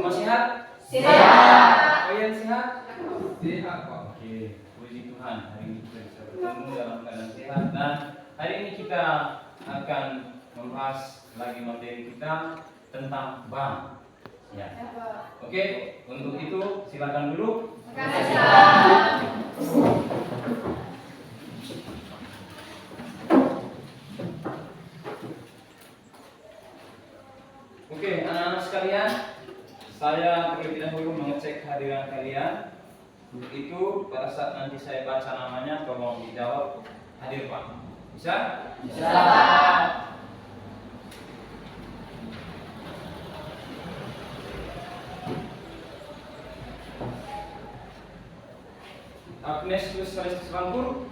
Semua sehat? Sehat. Kalian sehat? Sehat, Pak. Oke, puji Tuhan. Hari ini kita bisa bertemu dalam keadaan sehat, dan hari ini kita akan membahas lagi materi kita tentang bank. Ya. Oke, untuk itu silakan dulu. Makasih, Pak. Oke, anak-anak sekalian, saya terlebih dahulu mengecek kehadiran kalian. Untuk itu, pada saat nanti saya baca namanya, tolong dijawab hadir Pak. Bisa? Bisa, Pak. Agnes Kusalistis Langkur.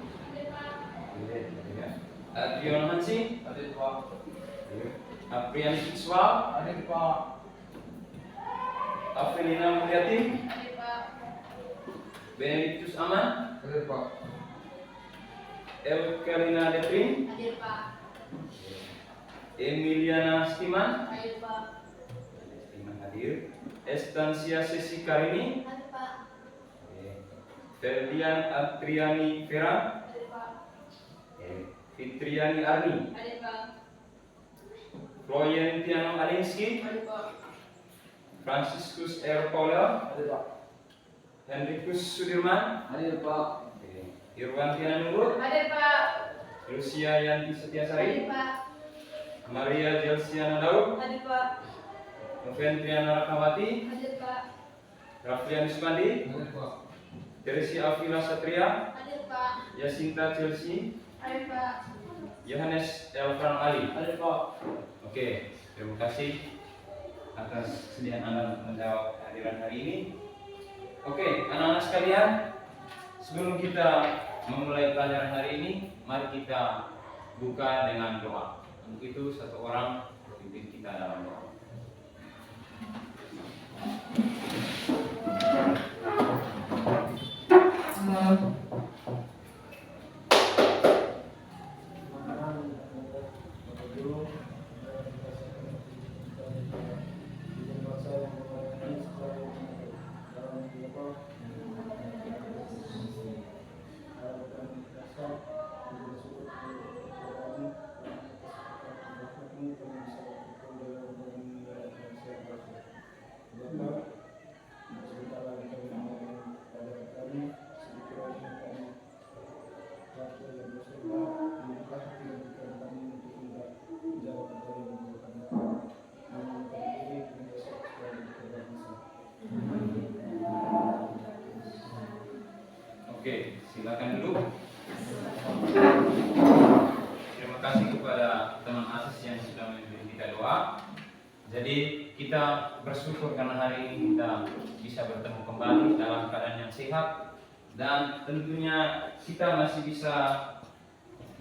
Adrian Hansi. Hadir, Pak. Apriani Fikswal. Hadir, Pak. Avelina Mulyati. Hadir, Pak. Benedictus Aman. Hadir, Pak. Elkarina Deprin. Hadir, Pak. Emiliana Stiman. Hadir, Pak. Stiman hadir. Estancia Sesi Karini. Hadir, Pak. Ferdian Adriani Vera. Hadir, Pak. Fitriani Arni. Hadir, Pak. Floyentiano Alinski. Hadir, Pak. Franciscus R. Paula. Hadir, Pak. Henrikus Sudirman. Hadir, Pak. Irwantiana Nurul. Hadir, Pak. Lucia Yanti Hadir, Setiasari. Pak. Maria Jelsiana Daud. Hadir, Pak. Noventriana Rakawati. Hadir, Pak. Raflian Ismandi. Hadir, Pak. Teresi Afila Satria. Hadir, Pak. Yasinta Chelsea. Hadir, Pak. Yohanes Elfran Ali. Hadir, Pak. Oke, terima kasih atas kesediaan Anda untuk menjawab kehadiran hari ini. Oke, anak-anak sekalian, sebelum kita memulai pelajaran hari ini, mari kita buka dengan doa. Untuk itu, satu orang pimpin kita dalam doa. Oke, silakan dulu. Terima kasih kepada teman Asis yang sudah memberi kita doa. Jadi kita bersyukur karena hari ini kita bisa bertemu kembali dalam keadaan yang sehat, dan tentunya kita masih bisa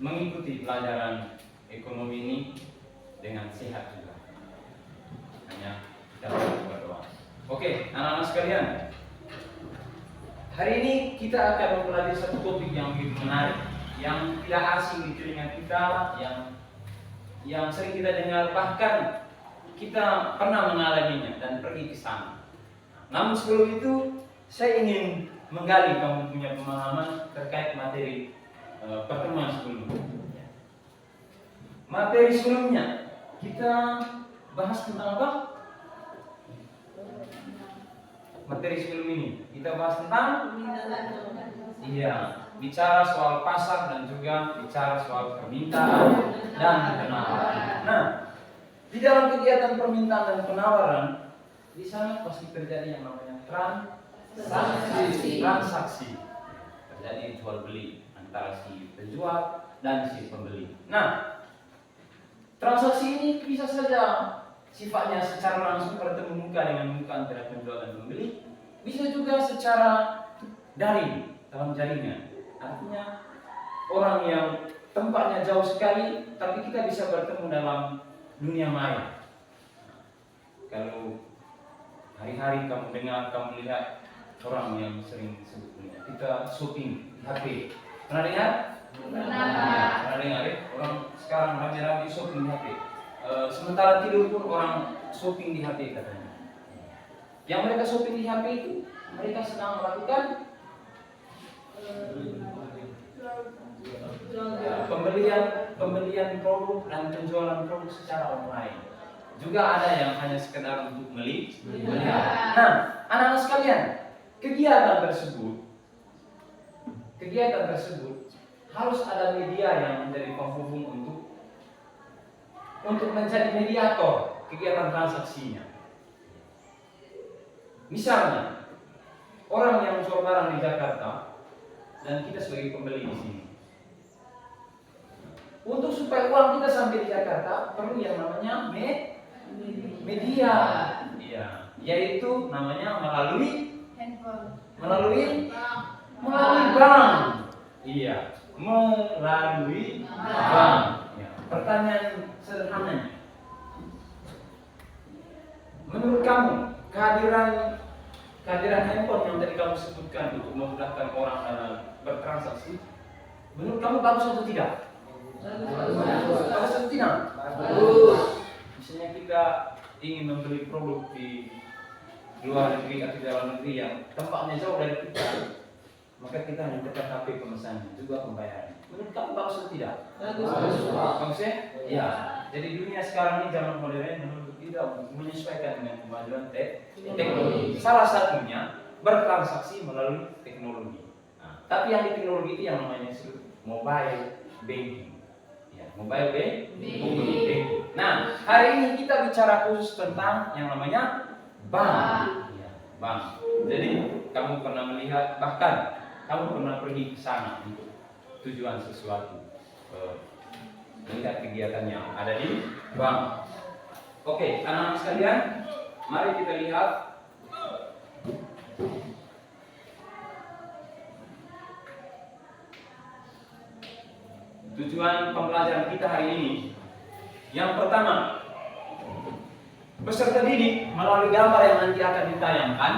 mengikuti pelajaran ekonomi ini dengan sehat juga. Hanya kita berdoa. Oke, anak-anak sekalian. Hari ini kita akan mempelajari satu topik yang begitu menarik, yang tidak asing di telinga kita, yang sering kita dengar, bahkan kita pernah mengalaminya dan pergi ke sana. Namun sebelum itu, saya ingin menggali kamu punya pemahaman terkait materi pertemuan sebelumnya. Materi sebelumnya kita bahas tentang apa? Materi sebelum ini kita bahas tentang bicara soal pasar dan juga bicara soal permintaan dan penawaran. Nah, di dalam kegiatan permintaan dan penawaran di sana pasti terjadi yang namanya transaksi. Terjadi jual beli antara si penjual dan si pembeli. Nah, transaksi ini bisa saja sifatnya secara langsung bertemu muka dengan muka antara penjual dan pembeli, bisa juga secara daring dalam jaringan. Artinya orang yang tempatnya jauh sekali, tapi kita bisa bertemu dalam dunia maya. Kalau hari-hari kamu dengar, kamu lihat orang yang sering sebutnya, kita shopping di HP. Pernah dengar? Pernah dengar ya? Orang sekarang rame-rame shopping di HP. Sementara tidur pun orang shopping di HP katanya. Yang mereka shopping di HP itu, mereka sedang melakukan pembelian produk dan penjualan produk secara online. Juga ada yang hanya sekedar untuk melihat. Nah, anak-anak sekalian, kegiatan tersebut harus ada media yang menjadi penghubung untuk menjadi mediator kegiatan transaksinya. Misalnya, orang yang jual barang di Jakarta dan kita sebagai pembeli di sini. Untuk supaya uang kita sampai di Jakarta perlu yang namanya media, ya, yaitu namanya melalui Handphone. melalui Bank. bank, iya, melalui bank. Ya. Pertanyaan sederhananya, menurut kamu kehadiran handphone yang tadi kamu sebutkan untuk memudahkan orang dalam bertransaksi, menurut kamu bagus atau tidak? Bagus atau tidak? Bagus. Misalnya kita ingin membeli produk di luar negeri atau dalam negeri yang tempatnya jauh dari kita, maka kita hanya tekan HP pemesannya, juga pembayaran. Menurut kamu bagus atau tidak? Bagus ya? Ya. Jadi dunia sekarang ini zaman modern menurut kita menyesuaikan dengan kemajuan teknologi. Salah satunya bertransaksi melalui teknologi. Nah, tapi yang di teknologi itu yang namanya mobile banking. Ya, mobile banking. Nah, hari ini kita bicara khusus tentang yang namanya bank. Ya, bank. Jadi kamu pernah melihat, bahkan kamu pernah pergi ke sana untuk tujuan sesuatu, melihat kegiatan yang ada di bank. Oke, anak-anak sekalian, mari kita lihat tujuan pembelajaran kita hari ini. Yang pertama, peserta didik melalui gambar yang nanti akan ditayangkan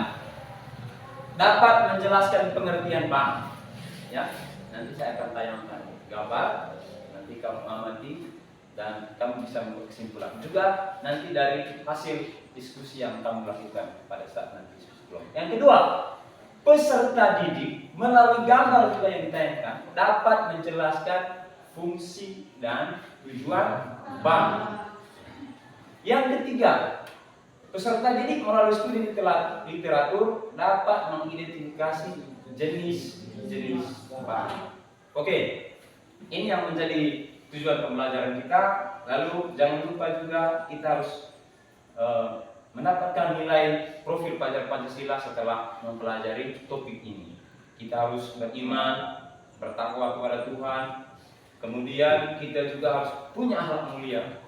dapat menjelaskan pengertian bank. Ya, nanti saya akan tayangkan gambar, nanti kamu amati dan kamu bisa membuat kesimpulan. Juga nanti dari hasil diskusi yang kamu lakukan pada saat nanti diskusi kelompok. Yang kedua, peserta didik melalui gambar juga yang ditayangkan dapat menjelaskan fungsi dan tujuan bank. Yang ketiga, peserta didik melalui studi literatur dapat mengidentifikasi jenis-jenis bank. Oke, ini yang menjadi tujuan pembelajaran kita. Lalu jangan lupa juga kita harus mendapatkan nilai profil pelajar Pancasila setelah mempelajari topik ini. Kita harus beriman, bertakwa kepada Tuhan. Kemudian kita juga harus punya akhlak mulia,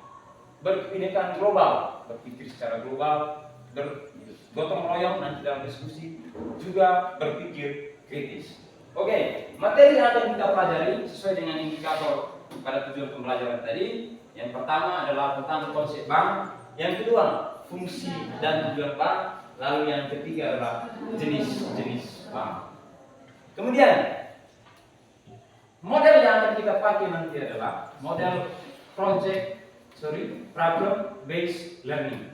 berkebinekaan global, berpikir secara global, bergotong royong nanti dalam diskusi, juga berpikir kritis. Oke, materi yang akan kita pelajari sesuai dengan indikator pada tujuan pembelajaran tadi. Yang pertama adalah tentang konsep bank, yang kedua fungsi dan tujuan bank, lalu yang ketiga adalah jenis-jenis bank. Kemudian model yang akan kita pakai nanti adalah model problem based learning.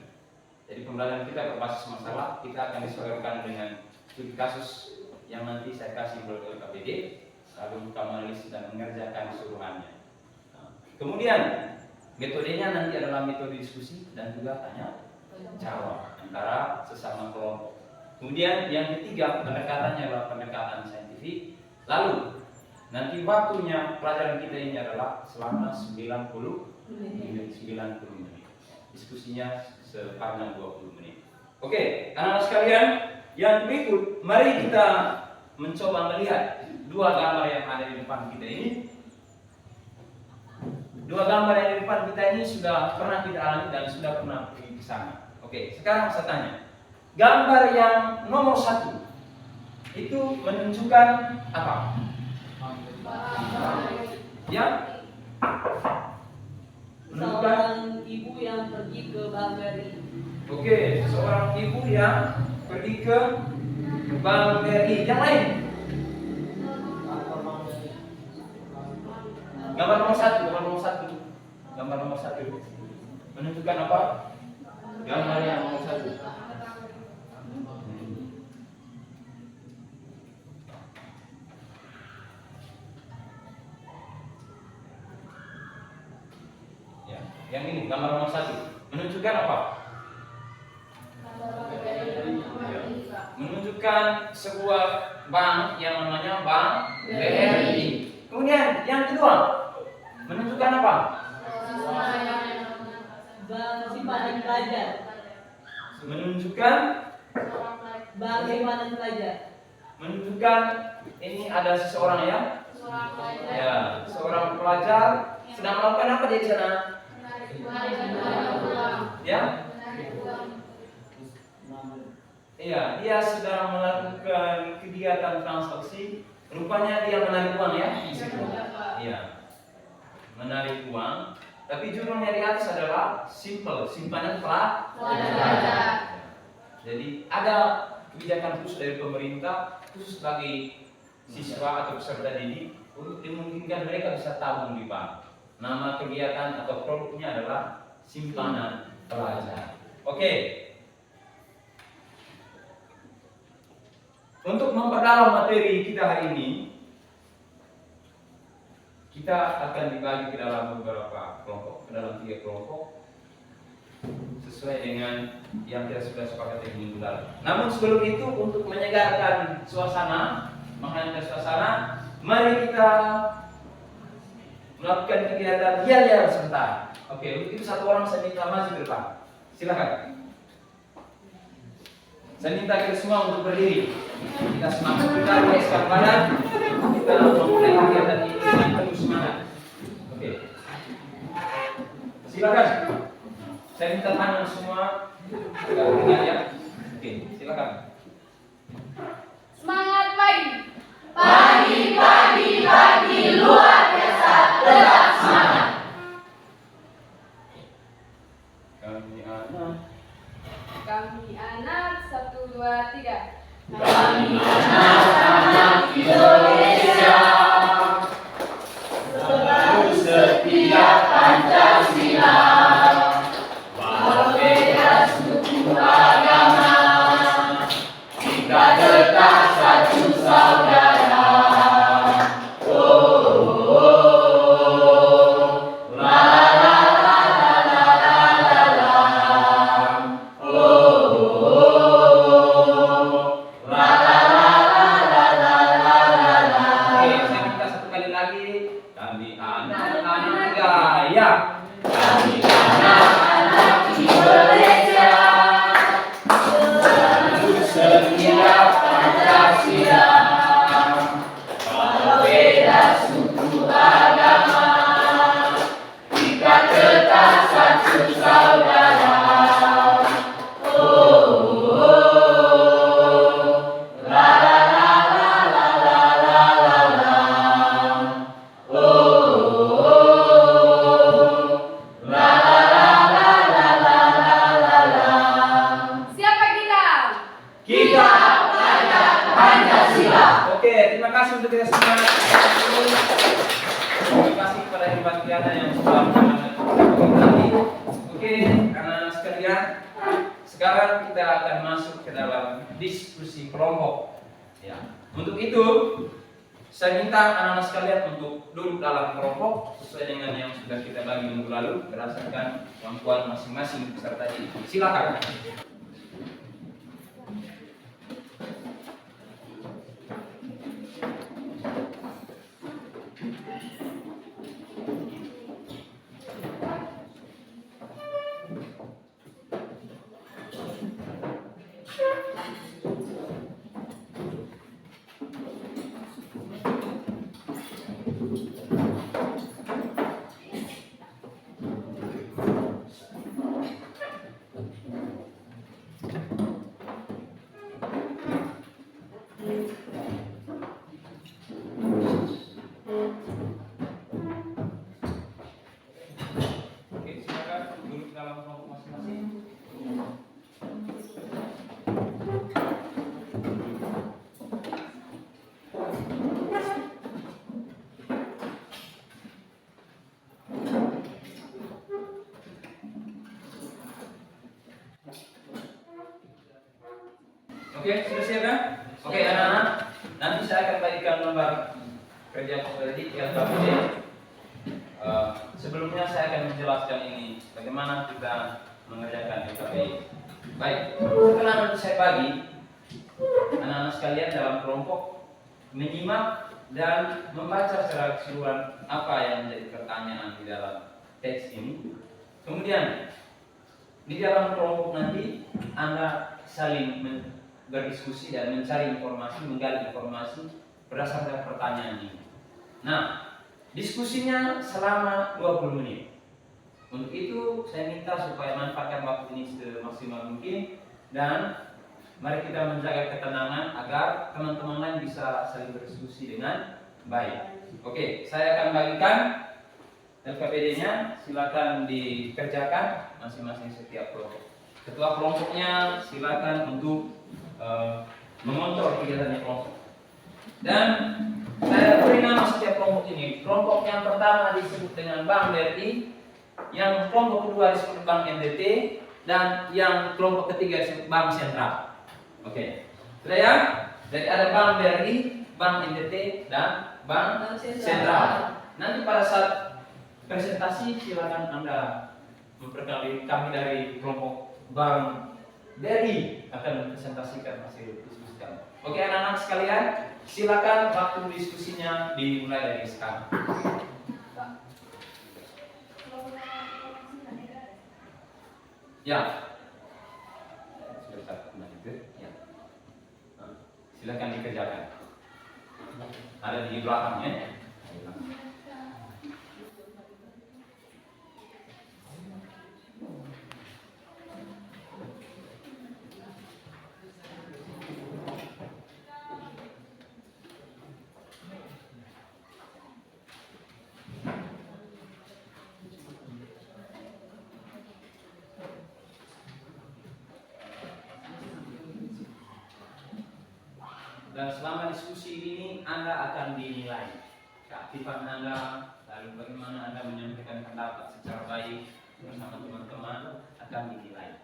Jadi pembelajaran kita berbasis masalah, kita akan disesuaikan dengan studi kasus yang nanti saya kasih melalui KPD, lalu kamu analis dan mengerjakan keseluruhannya. Kemudian metodenya nanti adalah metode diskusi dan juga tanya jawab antara sesama kelompok. Kemudian yang ketiga, pendekatannya adalah pendekatan saintifik. Lalu nanti waktunya pelajaran kita ini adalah selama 90 menit. Diskusinya sepanjang 20 menit. Oke, anak-anak sekalian, yang berikut mari kita mencoba melihat dua gambar yang ada di depan kita ini. Dua gambar yang di depan kita ini sudah pernah kita alami dan sudah pernah pergi ke sana. Oke, sekarang saya tanya, gambar yang nomor 1 itu menunjukkan apa? Ya? Seorang ibu yang pergi ke Bank BRI. Oke, seorang ibu yang pergi ke Bank BRI. Yang lain? Gambar nomor 1. Gambar nomor 1 menunjukkan apa? Gambar yang nomor 1. Yang ini gambar nomor 1 menunjukkan apa? Menunjukkan sebuah bank yang namanya Bank BRI. Kemudian yang kedua menunjukkan apa? Bank simpanan pelajar. Menunjukkan Bank simpanan pelajar. menunjukkan ini ada seseorang ya, seorang pelajar sedang melakukan apa di sana? Ya, iya, dia sedang melakukan kegiatan transaksi. Rupanya dia menarik uang ya di situ. Iya, menarik uang. Tapi judulnya di atas adalah simple, simpanan pelajar. Jadi ada kebijakan khusus dari pemerintah khusus bagi siswa atau peserta didik untuk dimungkinkan mereka bisa tabung di bank. Nama kegiatan atau produknya adalah simpanan pelajar. Oke. Untuk memperdalam materi kita hari ini, kita akan dibagi ke dalam beberapa kelompok, ke dalam 3 kelompok sesuai dengan yang kita sudah sepakati minggu lalu. Namun sebelum itu, untuk menyegarkan suasana, menghangatkan suasana, mari kita melakukan kegiatan yel-yel sebentar. Oke, untuk itu satu orang saya minta maju ke depan. Silakan. Saya minta kita semua untuk berdiri. Kita semangat, kita menggerakkan badan. Kita memulai kegiatan ini dengan penuh semangat. Oke. Silakan. Saya minta tangan semua. Agak ringan ya. Oke, silakan. Semangat pagi. Pagi luar biasa, tetap semangat. Kami Kami anak anak 1, 2, 3. Kami anak-anak Indonesia, selalu setia Pancasila, berbeda suku agama, kita tetap satu saudara. Sekarang kita akan masuk ke dalam diskusi kelompok. Ya. Untuk itu, saya minta anak-anak sekalian untuk duduk dalam kelompok sesuai dengan yang sudah kita bagi minggu lalu berdasarkan kemampuan masing-masing peserta ini. Silakan. Oke, sudah siap ya? Oke, anak-anak, nanti saya akan bagikan lembar kerja tadi yang sebelumnya saya akan menjelaskan ini bagaimana kita mengerjakan LKPI. Baik, setelah nanti saya bagi anak-anak sekalian dalam kelompok menyimak dan membaca secara keseluruhan apa yang menjadi pertanyaan di dalam teks ini. Kemudian di dalam kelompok nanti Anda saling berdiskusi dan mencari informasi, menggali informasi berdasarkan pertanyaan ini. Nah, diskusinya selama 20 menit. Untuk itu saya minta supaya manfaatkan waktu ini semaksimal mungkin dan mari kita menjaga ketenangan agar teman-teman lain bisa saling berdiskusi dengan baik. Oke, saya akan bagikan LKPD-nya, silakan dikerjakan masing-masing setiap kelompok. Ketua kelompoknya silakan untuk mengontrol kegiatannya kelompok. Dan saya beri nama setiap kelompok ini. Kelompok yang pertama disebut dengan Bank BRI, yang kelompok kedua disebut Bank NTT, dan yang kelompok ketiga disebut Bank Sentral. Oke, sudah ya? Jadi ada Bank BRI, Bank NTT, dan Bank Sentral. Nanti pada saat presentasi silakan Anda memperkenalkan kami dari kelompok Bank BRI akan mempresentasikan hasil diskusi kami. Oke anak-anak sekalian, silakan waktu diskusinya dimulai dari sekarang. Ya. Ya. Silakan dikerjakan. Ada di belakangnya. Dan selama diskusi ini Anda akan dinilai keaktifan Anda, lalu bagaimana Anda menyampaikan pendapat secara baik bersama teman-teman akan dinilai.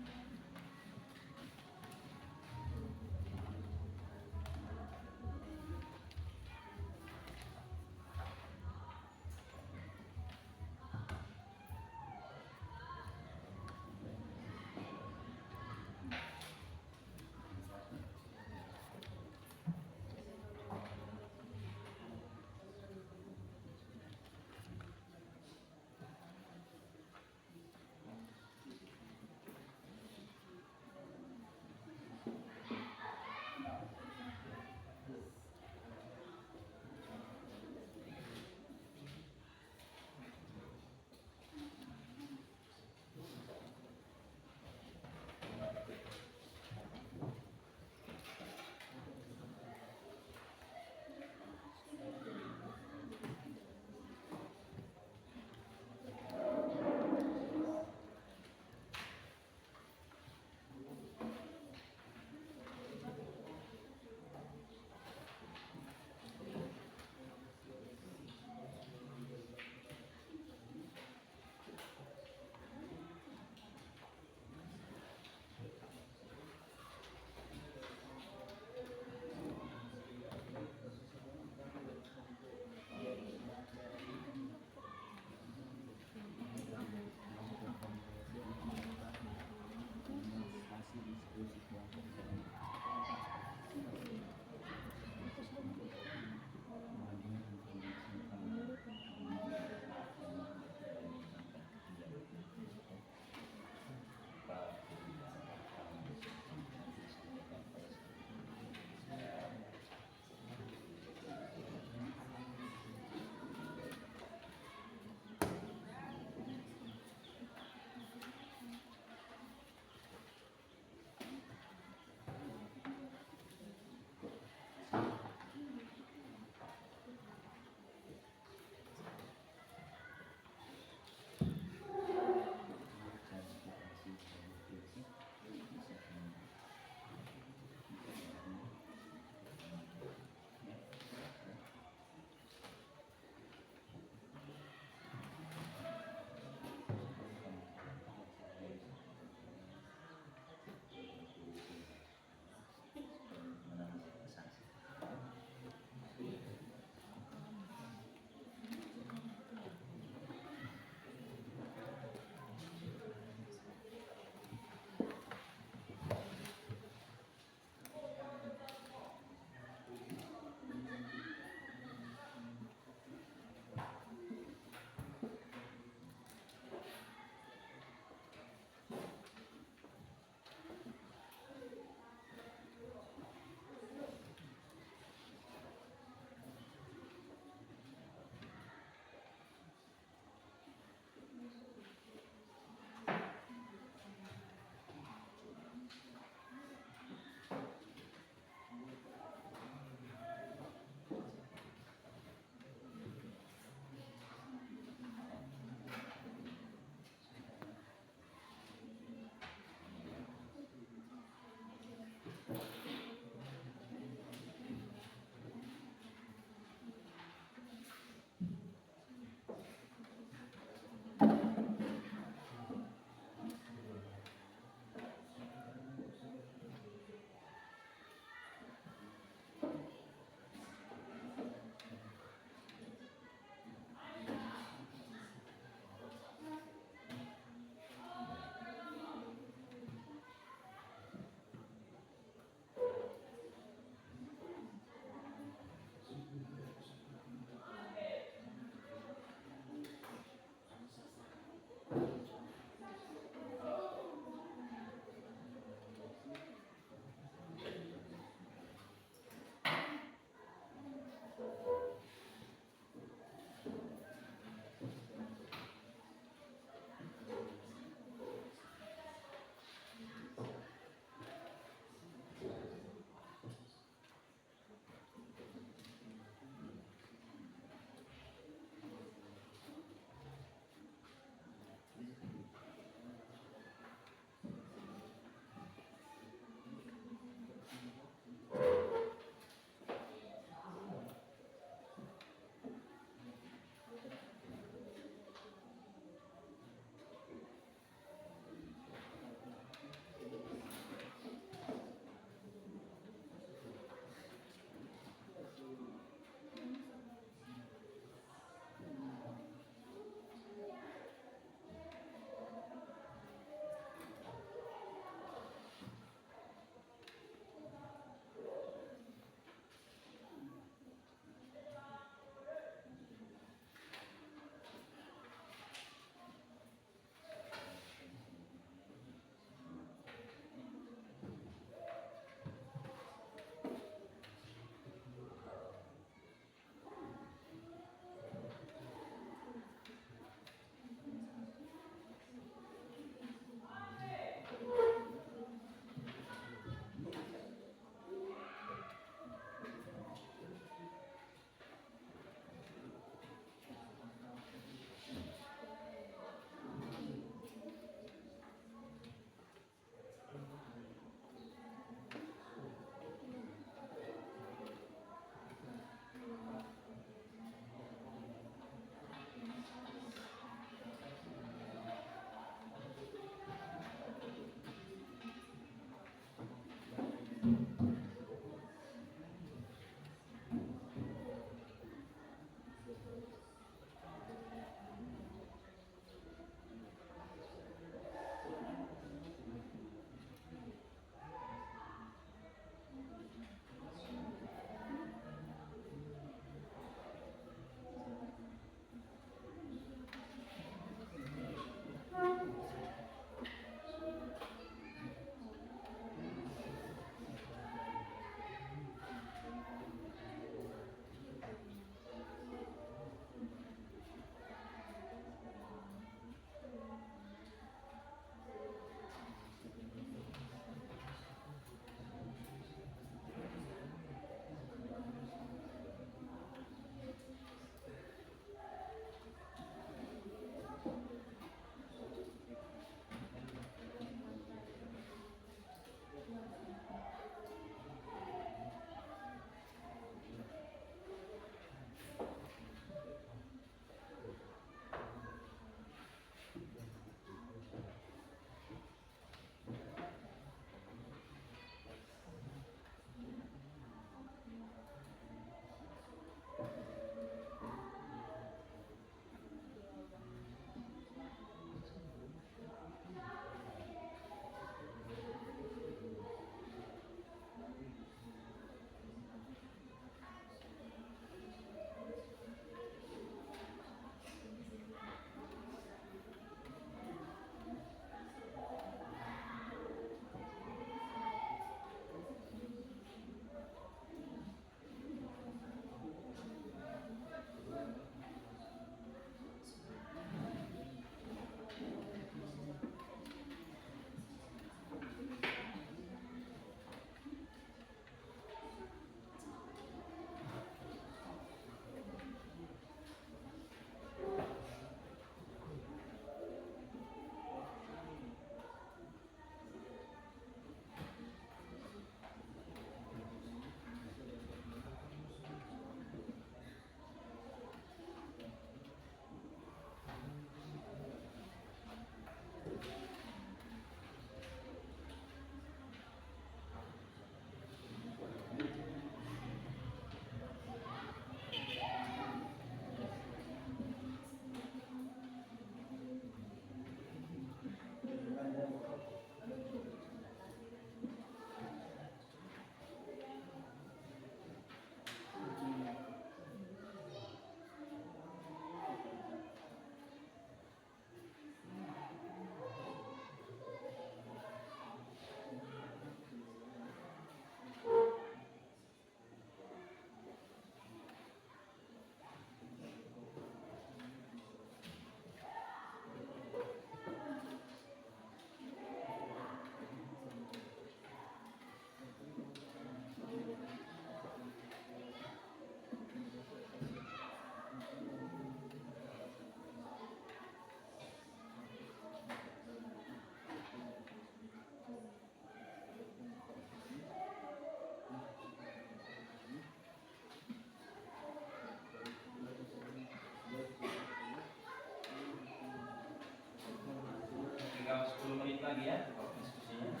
tinggal 10 menit lagi ya diskusinya.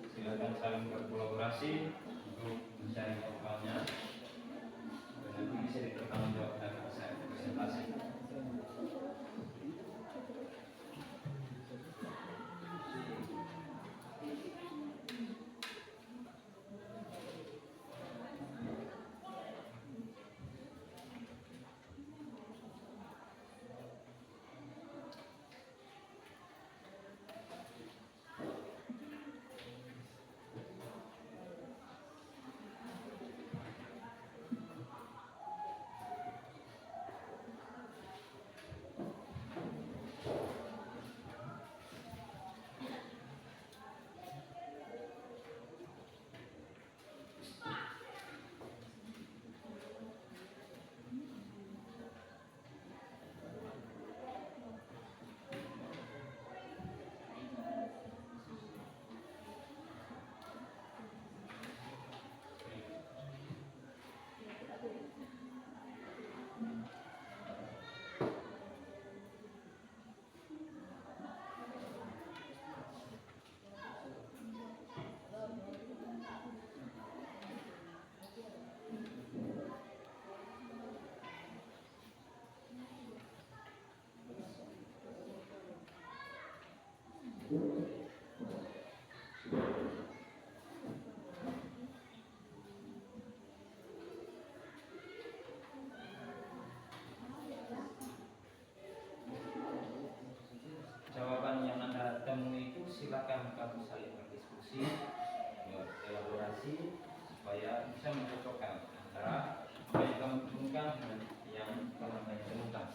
Silakan saling berkolaborasi untuk mencari totalnya dan nanti bisa dipertanggungjawabkan dalam presentasi. Jawaban yang Anda temui itu silakan kamu saling berdiskusi, elaborasi supaya bisa mencocokkan antara apa yang kamu temukan dengan yang kamu temukan.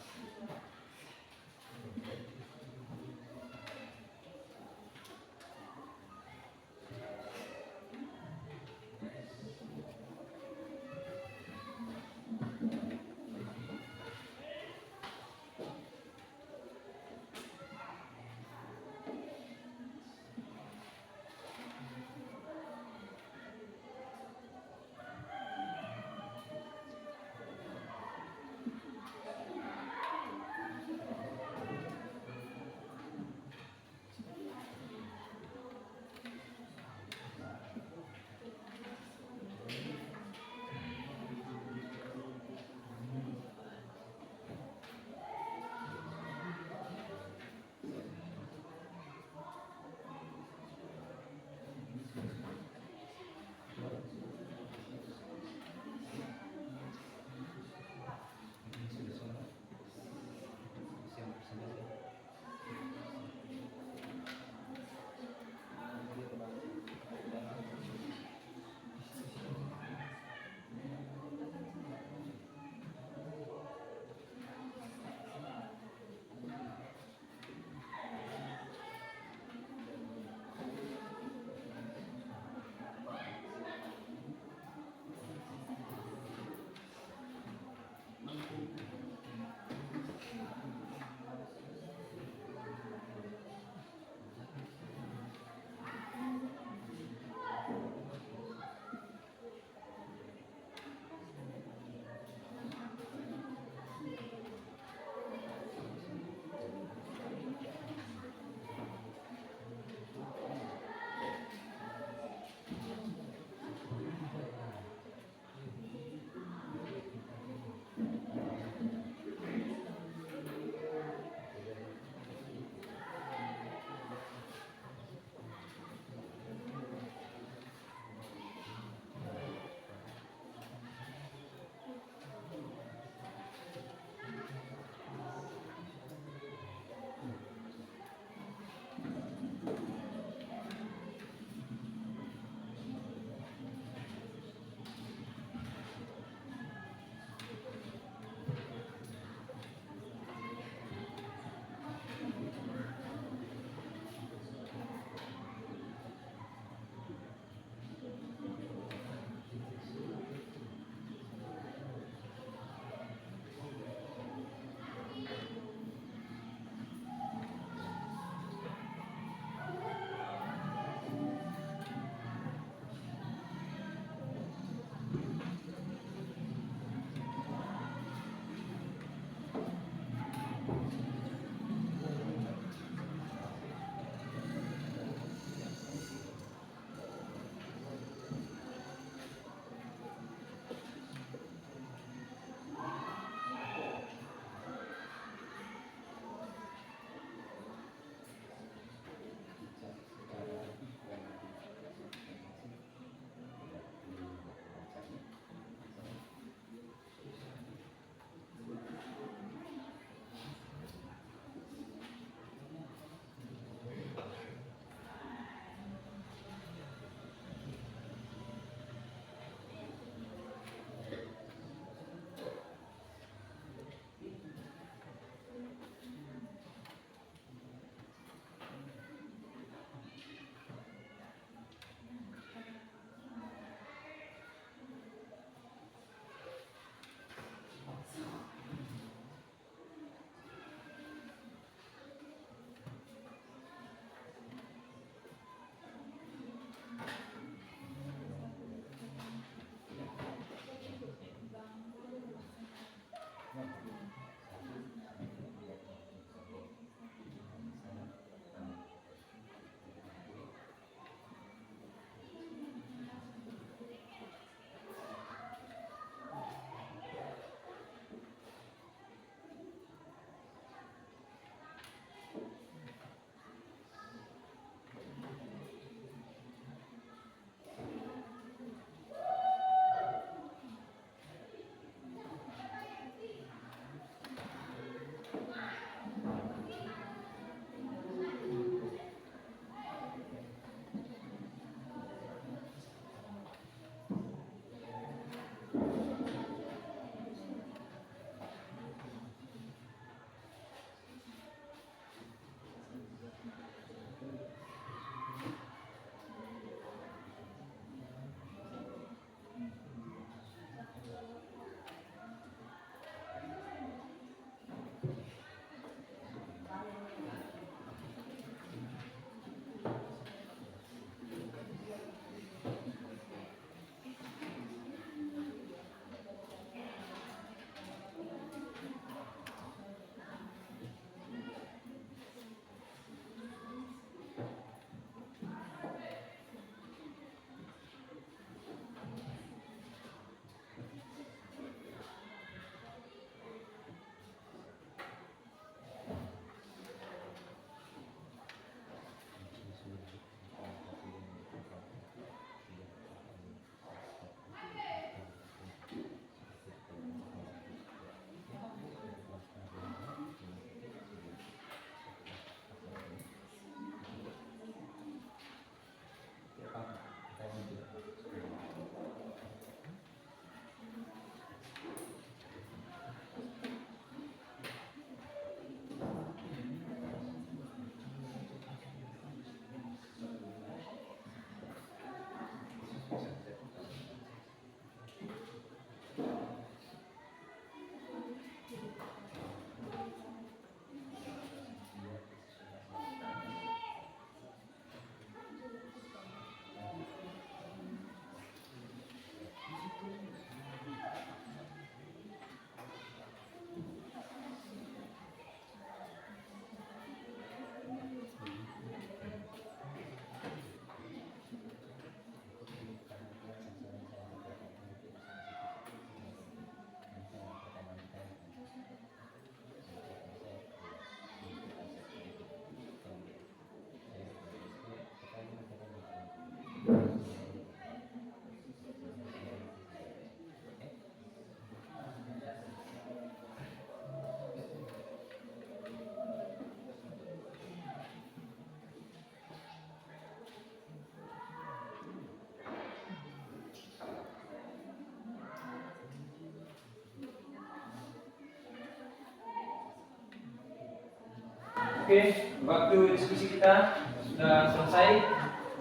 Oke, waktu diskusi kita sudah selesai.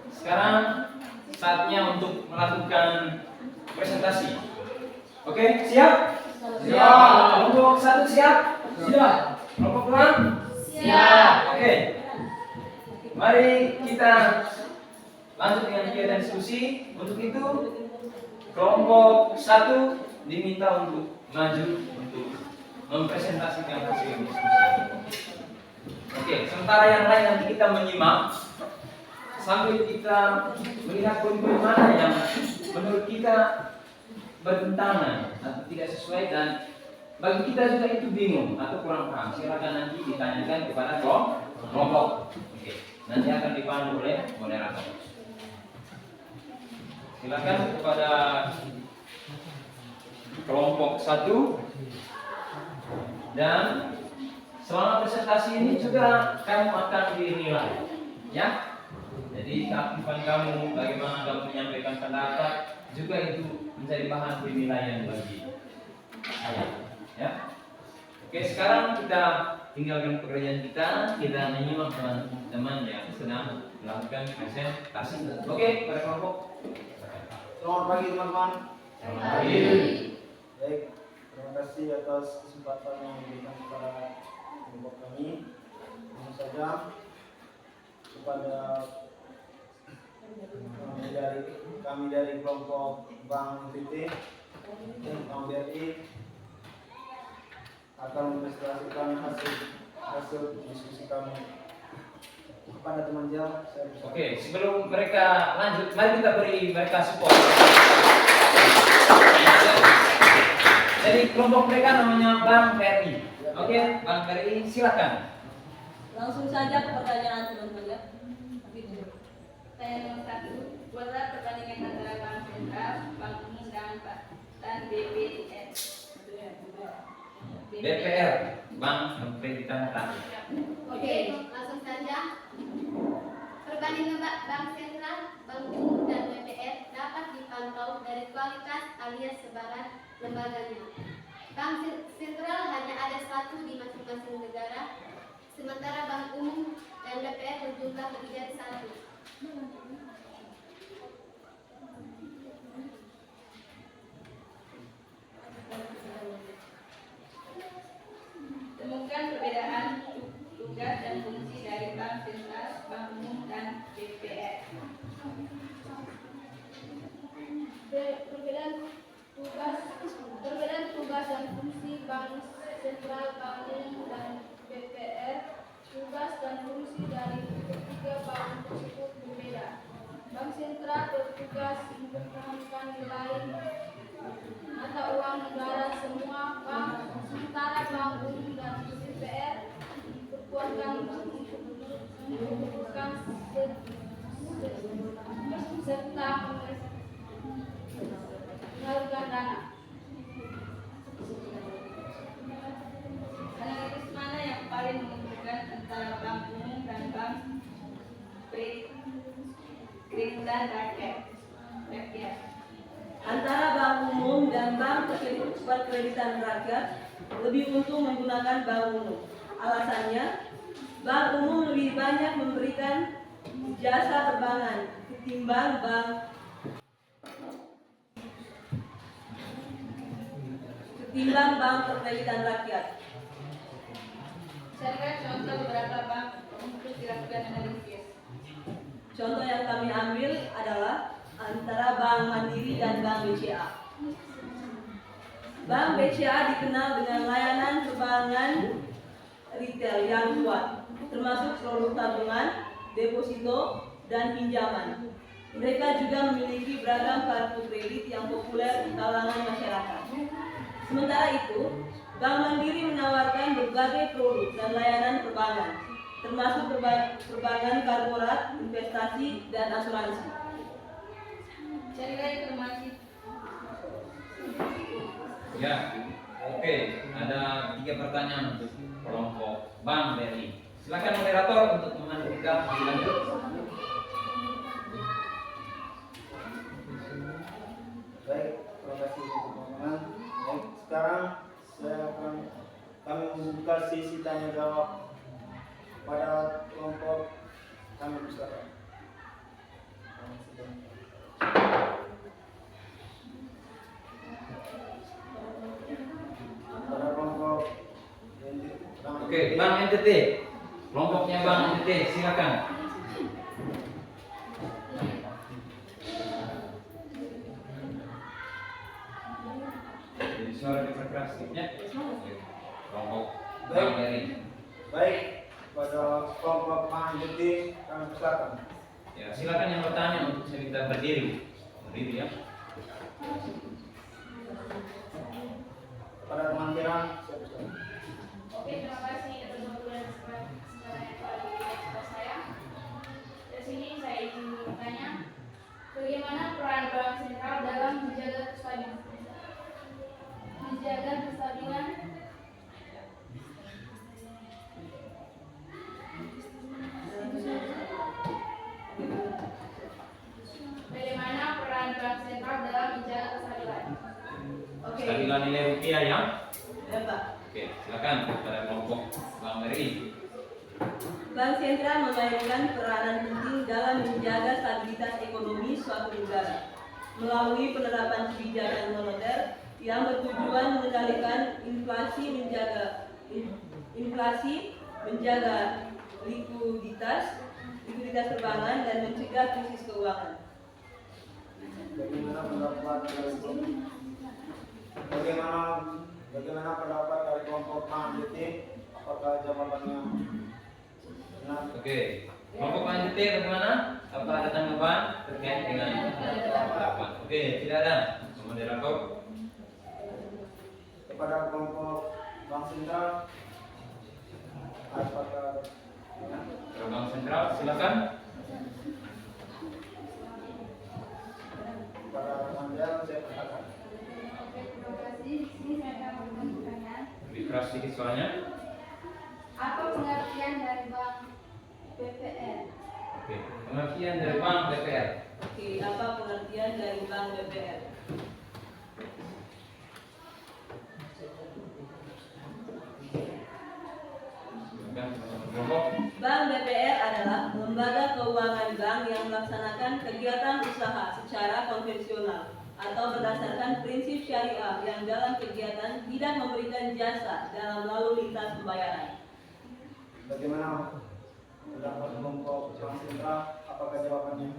Sekarang saatnya untuk melakukan presentasi. Oke, siap? Siap. Kelompok 1 siap? Siap. Kelompok 2? Siap. Oke. Mari kita lanjut dengan kegiatan diskusi. Untuk itu, kelompok 1 diminta untuk maju untuk mempresentasikan hasil diskusi. Oke, sementara yang lain nanti kita menyimak sambil kita melihat poin-poin mana yang menurut kita bertentangan atau tidak sesuai dan bagi kita juga itu bingung atau kurang paham. Silakan nanti ditanyakan kepada kelompok. Oke, nanti akan dipandu oleh moderator. Silakan kepada kelompok 1 dan selama presentasi ini juga kamu akan dinilai, ya. Jadi keaktifan kamu, bagaimana kamu menyampaikan pendapat, juga itu menjadi bahan penilaian bagi saya, ya. Oke, sekarang kita tinggalkan pekerjaan kita menyimak teman-teman yang sedang melakukan presentasi. Oke, pada kelompok. Selamat pagi teman-teman. Selamat pagi. Baik, terima kasih atas kesempatan yang diberikan kepada kelompok kami. Tentu saja kepada kami dari kelompok Bank NTT dan Bank BRI akan mempresentasikan hasil diskusi kami kepada teman jam. Oke, sebelum mereka lanjut, mari kita beri mereka support. Jadi kelompok mereka namanya Bank BRI. Oke, Bank BRI silakan. Langsung saja ke pertanyaan teman-teman ya. Pertanyaan nomor 1. Buatlah perbandingan antara Bank Sentral, Bank Umum dan BPR. BPR, Bank Pemerintahan Rakyat. Oke, langsung saja. Perbandingan Bank Sentral, Bank Umum, dan BPR dapat dipantau dari kualitas alias sebaran lembaganya. Bank Sentral hanya ada satu di masing-masing negara, sementara Bank Umum dan BPR berjumlah lebih dari satu. Temukan perbedaan tugas dan fungsi dari Bank Sentral, Bank Umum, dan BPR. Perbedaan tugas dan fungsi Bank Sentral, Bank Umum, dan BPR. Tugas dan fungsi dari ketiga bank tersebut berbeda. Bank Sentral bertugas mempertahankan nilai mata uang negara semua bank, sementara Bank Umum dan BPR berkuatkan mengumpulkan serta mengalirkan dana. Analisis mana yang paling menguntungkan antara Bank Umum dan Bank Pemerintahan Rakyat? Antara Bank Umum dan Bank Perkreditan Rakyat lebih untung menggunakan Bank Umum. Alasannya, Bank Umum lebih banyak memberikan jasa perbankan ketimbang Bank Perkreditan Rakyat. Carikan contoh beberapa bank untuk dilakukan analisis. Contoh yang kami ambil adalah antara Bank Mandiri dan Bank BCA. Bank BCA dikenal dengan layanan perbankan retail yang kuat, termasuk produk tabungan, deposito, dan pinjaman. Mereka juga memiliki beragam kartu kredit yang populer di kalangan masyarakat. Sementara itu, Bank Mandiri menawarkan berbagai produk dan layanan perbankan, termasuk perbankan korporat, investasi, dan asuransi. Carilah informasi. Ya, oke. Ada 3 pertanyaan untuk kelompok Bank BRI. Silakan moderator untuk memandu kita lebih lanjut. Baik, terima kasih teman-teman. Baik, sekarang kami membuka sesi tanya jawab Kepada kelompok kami persilakan. Kepada kelompok Oke, Bang NTT. Kelompoknya Bang NTT, silakan. Jadi suara diperkerasnya. Kelompok Bang Eri. Baik, pada kelompok PANJT kami persilakan. Ya, silakan yang bertanya untuk saya minta berdiri. Berdiri ya. Kepada teman Kiran, saya persilakan. Oke, terima kasih atas waktu dan kesempatan yang telah diberikan kepada saya. Dari sini saya ingin bertanya, bagaimana peran bank sentral dalam menjaga kestabilan bagaimana peran bank sentral dalam menjaga kestabilan? Oke. Stabilan nilai rupiah ya. Ya, Pak. Oke, silakan kepada kelompok Bang Eri. Bank sentral memainkan peranan penting dalam menjaga stabilitas ekonomi suatu negara melalui penerapan kebijakan moneter yang bertujuan mengendalikan inflasi, menjaga likuiditas perbankan dan mencegah krisis keuangan. Bagaimana pendapat dari kelompok PANJT? Apakah jawabannya benar? Oke, kelompok PANJT bagaimana? Apakah ada tanggapan terkait dengan pendapat? Oke, tidak ada. Moderator. Kepada kelompok bank sentral, apakah benar? Kepada Bank Sentral, silakan. Kepada teman Jal, saya persilakan. Oke, terima kasih. Di sini saya akan memberikan pertanyaan. Lebih keras sedikit soalnya. Apa pengertian dari bank BPR? Oke, pengertian dari Bank BPR. Oke, apa pengertian dari Bank BPR? Kelompok. Bank BPR adalah lembaga keuangan bank yang melaksanakan kegiatan usaha secara konvensional atau berdasarkan prinsip syariah yang dalam kegiatan tidak memberikan jasa dalam lalu lintas pembayaran. Bagaimana pendapat kelompok bank sentral? Apakah jawabannya?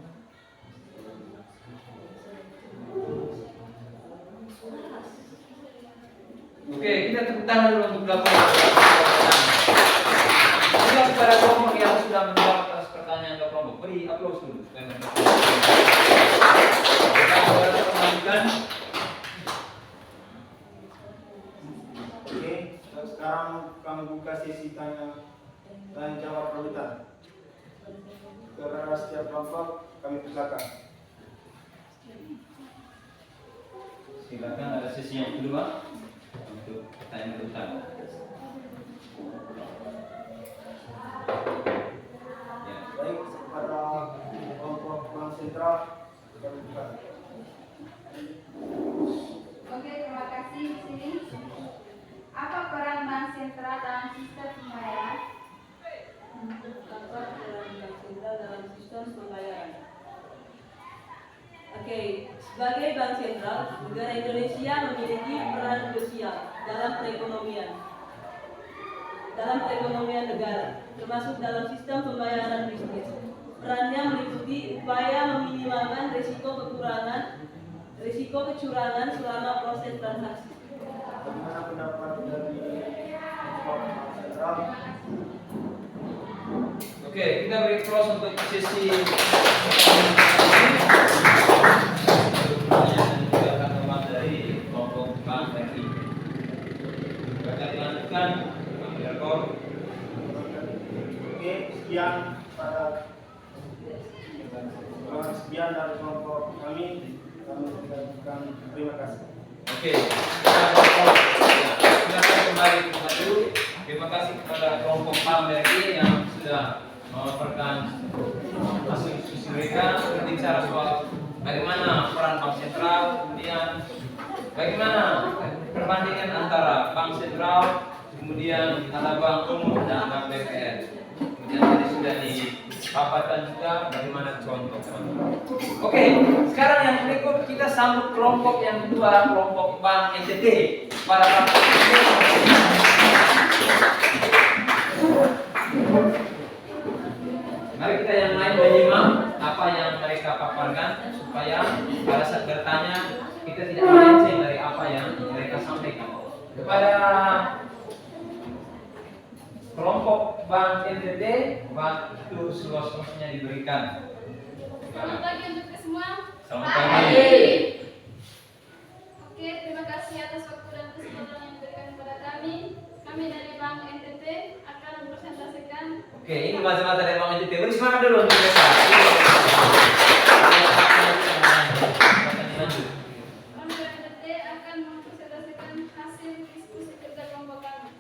Oke, kita tepuk tangan dulu untuk laporan. Juga kepada kelompok yang sudah menjawab atas pertanyaan ke kelompok, beri aplaus dulu. Kita lanjutkan. Oke, sekarang kami buka sesi tanya dan jawab lanjutan. Kepada setiap kelompok kami persilakan. Silakan, ada sesi yang kedua untuk pertanyaan lanjutan. Ya. Baik, kepada kelompok bank sentral kami buka. Oke, terima kasih. Di sini, apa peran bank sentral dalam sistem pembayaran? Apa peran Bank Sentral dalam sistem pembayaran? Oke, sebagai bank sentral, negara Indonesia memiliki peran krusial dalam perekonomian negara, termasuk dalam sistem pembayaran bisnis. Perannya meliputi upaya meminimalkan risiko kecurangan selama proses transaksi. Bagaimana pendapat dari kelompok bank sentral? Oke, kita beri close untuk sesi pertanyaan dan juga tanggapan dari kelompok Bank BRI. Kita dilanjutkan, Bang Direktur. Oke, sekian dari kelompok kami mengucapkan terima kasih. Oke, silakan kembali ke tempat dulu. Terima kasih kepada kelompok Bank BRI yang sudah melaporkan hasil diskusi mereka berbicara soal bagaimana peran bank sentral, kemudian bagaimana perbandingan antara bank sentral, kemudian ada bank umum dan bank BPR. yang tadi sudah dipaparkan juga bagaimana contoh. Oke, sekarang yang berikut kita sambut kelompok yang kedua, kelompok Bank NTT. Para mari kita yang lain menyimak apa yang mereka paparkan supaya pada saat bertanya kita tidak melenceng dari apa yang mereka sampaikan. Kepada kelompok Bank NTT, waktu seluas-luasnya diberikan. Selamat pagi untuk kita semua. Selamat pagi. Oke, terima kasih atas waktu dan kesempatan yang diberikan kepada kami. Kami dari Bank NTT akan mempresentasikan. Oke, ini masa-masa dari Bank NTT. Beri semangat dulu untuk mereka. Kami dari NTT akan mempresentasikan hasil diskusi kerja kelompok kami.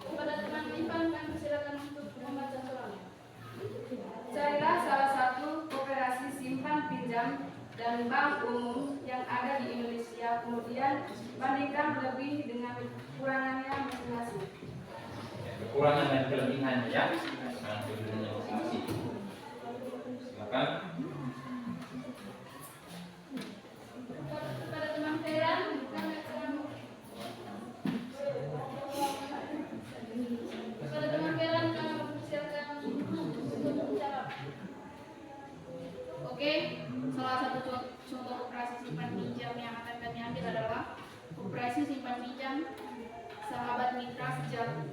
Kepada teman Ivan, kami silakan untuk membaca soal. Carilah salah satu koperasi simpan pinjam dan bank umum yang ada di Indonesia, kemudian bandingkan lebih dengan kekurangannya masing-masing. Kekurangan dan kelebihannya ya. Nah, kelebihannya masing-masing. Silakan. Kepada teman Feran, kami akan mempersiapkan untuk menjawab. Oke, salah satu contoh operasi simpan pinjam yang akan kami ambil adalah operasi simpan pinjam sahabat mitra sejati.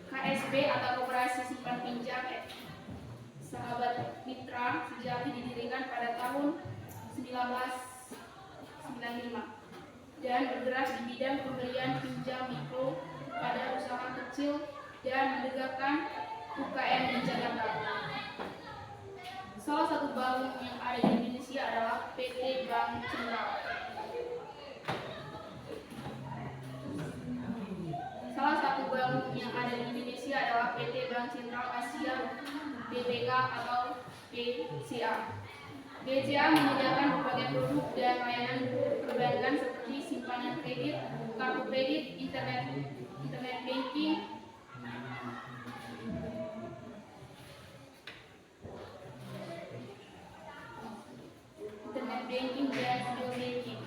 KSP atau Koperasi Simpan Pinjam Sahabat Mitra Sejati didirikan pada tahun 1995 dan bergerak di bidang pemberian pinjam mikro pada usaha kecil dan menegakkan UKM di Jakarta. Salah satu bank yang ada di Indonesia adalah PT Bank Sentral. Salah satu bank yang ada di Indonesia adalah PT Bank Sentral Asia (BBK) atau BCA. BCA menyediakan berbagai produk dan layanan perbankan seperti simpanan kredit, kartu kredit, internet banking, dan mobile banking.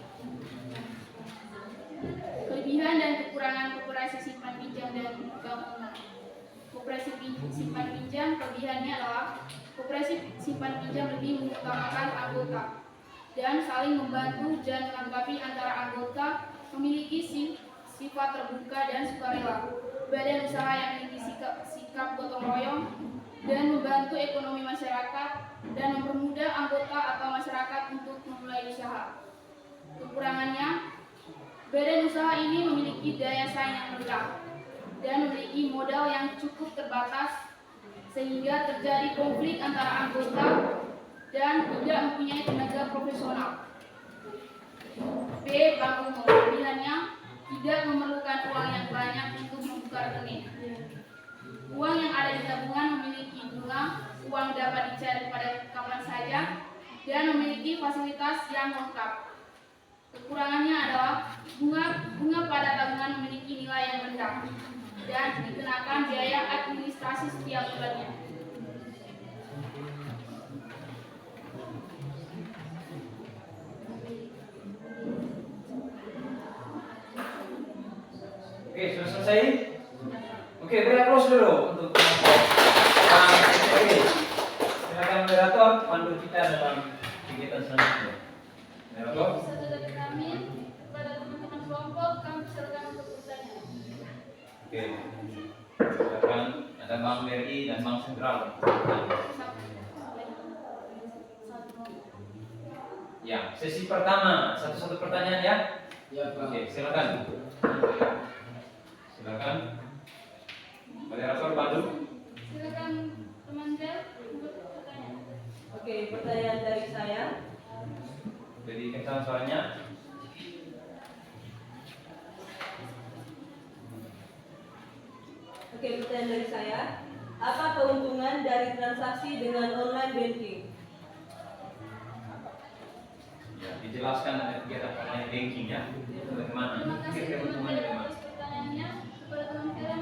Kelebihan dan kekurangan koperasi simpan pinjam dan bank umum. Koperasi simpan pinjam, kelebihannya adalah koperasi simpan pinjam lebih mengutamakan anggota dan saling membantu dan melengkapi antara anggota, memiliki sifat terbuka dan sukarela, badan usaha yang memiliki sikap gotong royong dan membantu ekonomi masyarakat dan mempermudah anggota atau masyarakat untuk memulai usaha. Kekurangannya, badan usaha ini memiliki daya saing yang rendah dan memiliki modal yang cukup terbatas sehingga terjadi konflik antara anggota dan tidak mempunyai tenaga profesional. B. Bank umum, kelebihannya tidak memerlukan uang yang banyak untuk membuka rekening. Uang yang ada di tabungan memiliki bunga, uang dapat dicair pada kapan saja, dan memiliki fasilitas yang lengkap. Kekurangannya adalah bunga pada tabungan memiliki nilai yang rendah dan dikenakan biaya administrasi setiap bulannya. Oke, sudah selesai? Oke, beri aplaus dulu untuk kelompok Bank NTT. Silakan moderator pandu kita dalam kegiatan selanjutnya. Moderator. Satu dari kami, kepada teman-teman kelompok, kami silakan untuk bertanya. Oke, silakan. Ada Bank BRI dan Bank Sentral. Ya, sesi pertama, satu-satu pertanyaan ya. Ya, Pak. Oke, silakan. Silakan. Moderator pandu. Silakan teman Del untuk bertanya. Oke, pertanyaan dari saya. Jadi kencang suaranya. Oke, pertanyaan dari saya. Apa keuntungan dari transaksi dengan online banking? Ya, dijelaskan ada kegiatan online banking ya. Itu bagaimana? Terima kasih Keuntungan teman dari Del mana? atas pertanyaannya. Kepada teman Del,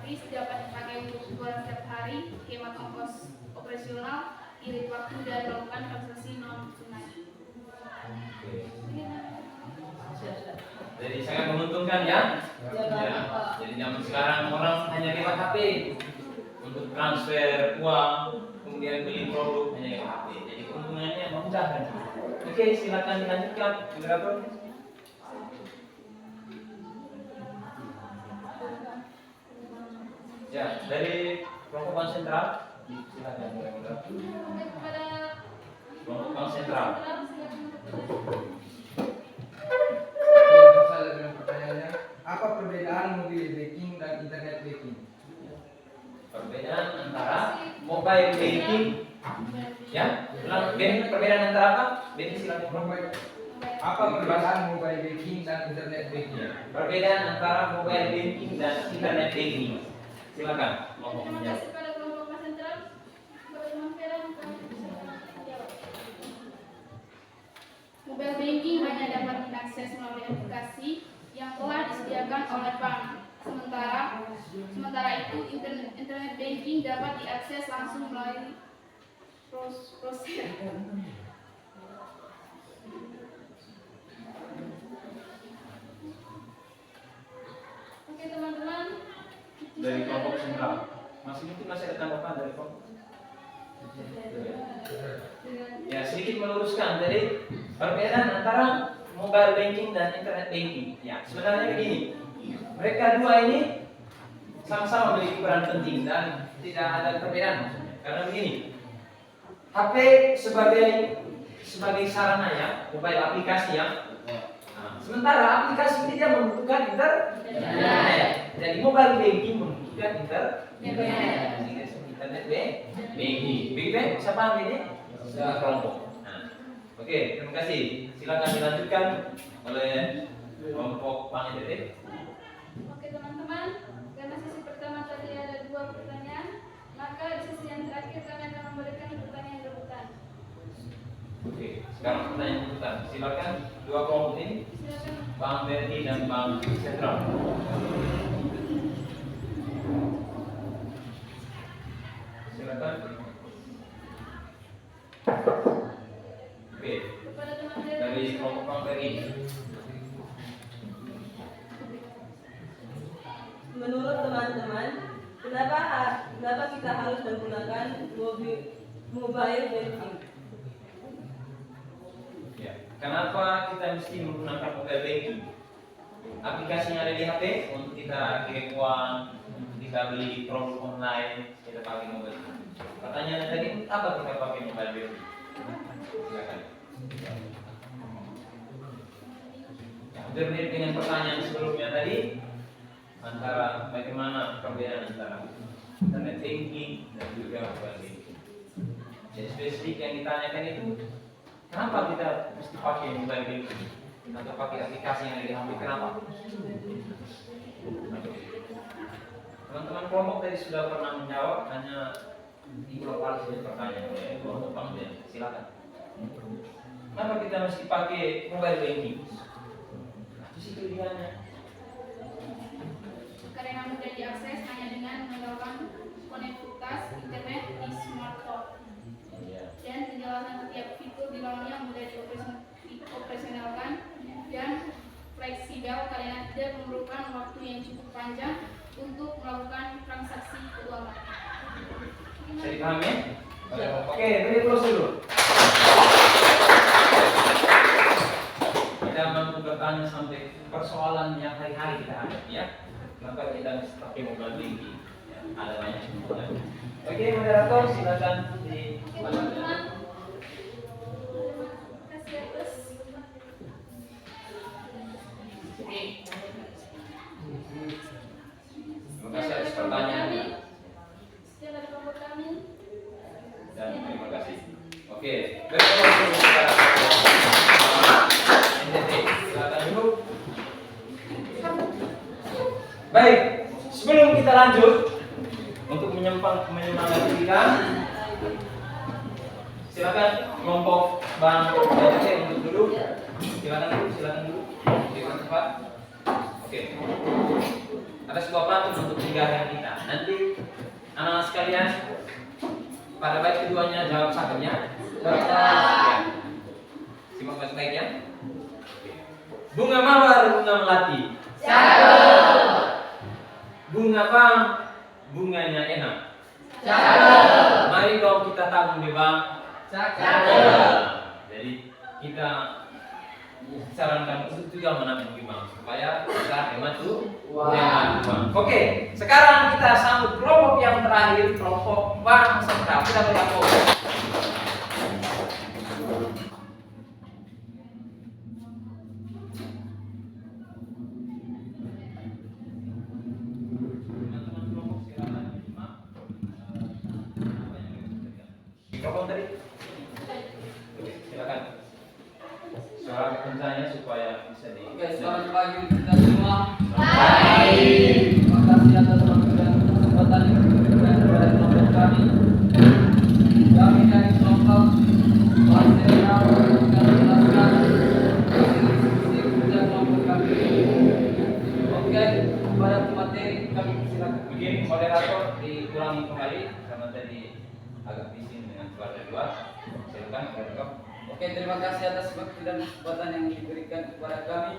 gratis dapat dipakai untuk kebutuhan setiap hari, hemat ongkos operasional, irit waktu, dan melakukan transaksi non tunai. Jadi sangat menguntungkan ya. Ya, Pak. Ya. Jadi zaman sekarang orang hanya lewat HP untuk transfer uang, kemudian beli produk hanya lewat HP. Jadi keuntungannya memudahkan. Oke, silakan dilanjutkan, moderator. Ya, dari kelompok bank sentral, silakan moderator. Kepada Kelompok bank sentral. Saya dengan pertanyaannya, apa perbedaan mobile banking dan internet banking? Perbedaan antara mobile banking, ya, ulang, Ben, perbedaan antara apa? Ben, silakan. Apa perbedaan mobile banking dan internet banking? Perbedaan antara mobile banking dan internet banking. Silakan. Terima kasih pada kelompok bank sentral. Kepada teman Vera, kami bisa jawab. Mobile banking hanya dapat diakses melalui aplikasi yang telah disediakan oleh bank. Sementara itu internet banking dapat diakses langsung melalui proses. Oke teman-teman. Dari kelompok sentral. Mungkin masih ada tanggapan dari kelompok? Ya, sedikit meluruskan tadi perbedaan antara mobile banking dan internet banking. Ya, sebenarnya begini. Mereka dua ini sama-sama memiliki peran penting dan tidak ada perbedaan maksudnya. Karena begini. HP sebagai sarana ya, mobile aplikasi ya. Nah, sementara aplikasi ini dia membutuhkan internet. Jadi mobile banking membutuhkan internet banking. Baik, siapa yang ini? Sudah kelompok. Nah, oke, terima kasih. Silakan dilanjutkan oleh kelompok Bang Ede. Oke teman-teman, karena sesi pertama tadi ada 2 pertanyaan, maka di sesi yang terakhir kami akan memberikan pertanyaan rebutan. Oke, sekarang pertanyaan rebutan. Silakan dua kelompok ini, Silakan. Bang Berdi dan Bang Sentral. Silakan. Oke, Kepada teman dari kelompok Bang Berdi. Menurut teman-teman, kenapa kita harus menggunakan mobile banking? Ya, kenapa kita mesti menggunakan mobile banking? Aplikasi yang ada di HP untuk kita kirim uang, untuk kita beli produk online, kita pakai mobile banking. Pertanyaannya tadi, apa kita pakai mobile banking? Silakan. Hampir mirip dengan pertanyaan sebelumnya tadi, antara bagaimana perbedaan antara internet banking dan juga mobile banking. Jadi spesifik yang ditanyakan itu, kenapa kita mesti pakai mobile banking atau pakai aplikasi yang ada di HP? Kenapa? Teman-teman kelompok tadi sudah pernah menjawab, hanya diulang saja pertanyaan oleh kelompok Bang Ben. Silakan. Kenapa kita mesti pakai mobile banking? Di situ pilihannya. karena mudah diakses hanya dengan menggunakan konektivitas internet di smartphone. Dan penjelasan setiap fitur di dalamnya mudah dioperasionalkan dan fleksibel karena tidak memerlukan waktu yang cukup panjang untuk melakukan transaksi keuangan. Bisa dipahami? Oke, beri close dulu. Kita mampu bertanya sampai persoalan yang hari-hari kita hadapi ya. Kenapa kita mesti pakai mobile banking? Ya, ada banyak semuanya. Oke, moderator silakan di Oke teman-teman, terima kasih atas. Terima kasih atas pertanyaannya Sekian dari kelompok kami. dan terima kasih. Oke, beri close dulu sekarang. NTT, silakan dulu. Baik, sebelum kita lanjut untuk menyemangati kita, silakan kelompok Bang NTT untuk duduk. Silakan dulu. Di tempat. Oke. atas kepapan untuk penjelasan kita. Nanti anak-anak sekalian pada baik keduanya jawab sakitnya. Ya. Simak baik-baik ya. Bunga mawar, bunga melati. Bunga bang, bunganya enak. Mari dong kita tabung deh bang. Jadi kita sarankan untuk juga menabung bang supaya kita hemat tuh. Oke, sekarang kita sambut kelompok yang terakhir, kelompok bang sentra. Kita bergabung. Mikrofon tadi. Oke, silakan. Suara kencangnya supaya bisa di. Oke, selamat pagi untuk kita semua. Terima kasih atas waktu dan kesempatan yang diberikan kepada kelompok kami. Kami dari kelompok Pansera akan menjelaskan diskusi kerja kelompok kami. Oke, pada materi kami silakan. Mungkin moderator dikurangi kembali karena tadi agak bising dengan suara dua. Silakan moderator. Oke, terima kasih atas waktu dan kesempatan yang diberikan kepada kami.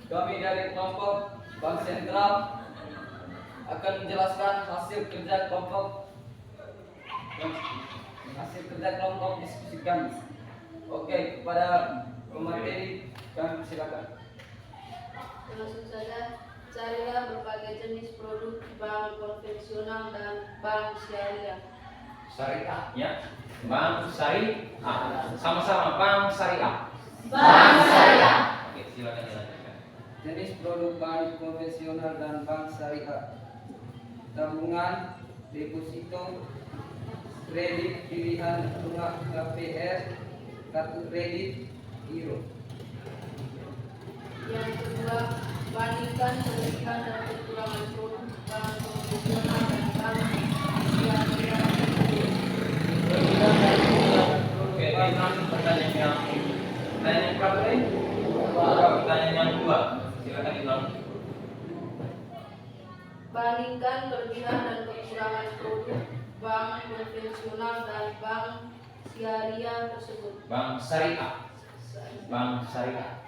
Kami dari kelompok Bank Sentral akan menjelaskan hasil kerja kelompok diskusi kami. Oke, kepada pemateri kami silakan. Langsung saja, carilah berbagai jenis produk bank konvensional dan bank syariah. Syariah ya. Bank Syariah. Sama-sama Bank Syariah. Oke, silakan dilanjutkan. Jenis produk bank konvensional dan bank syariah: tabungan, deposito, kredit pilihan rumah KPR, kartu kredit, giro. Yang kedua, bandingkan kelebihan dan kekurangan produk bank konvensional dan bank syariah. Oke, ini langsung pertanyaan yang berapa tadi? Pertanyaan yang kedua. Silakan diulang. Bandingkan kelebihan dan kekurangan produk bank konvensional dan bank syariah tersebut. Bank Syariah. Bank Syariah.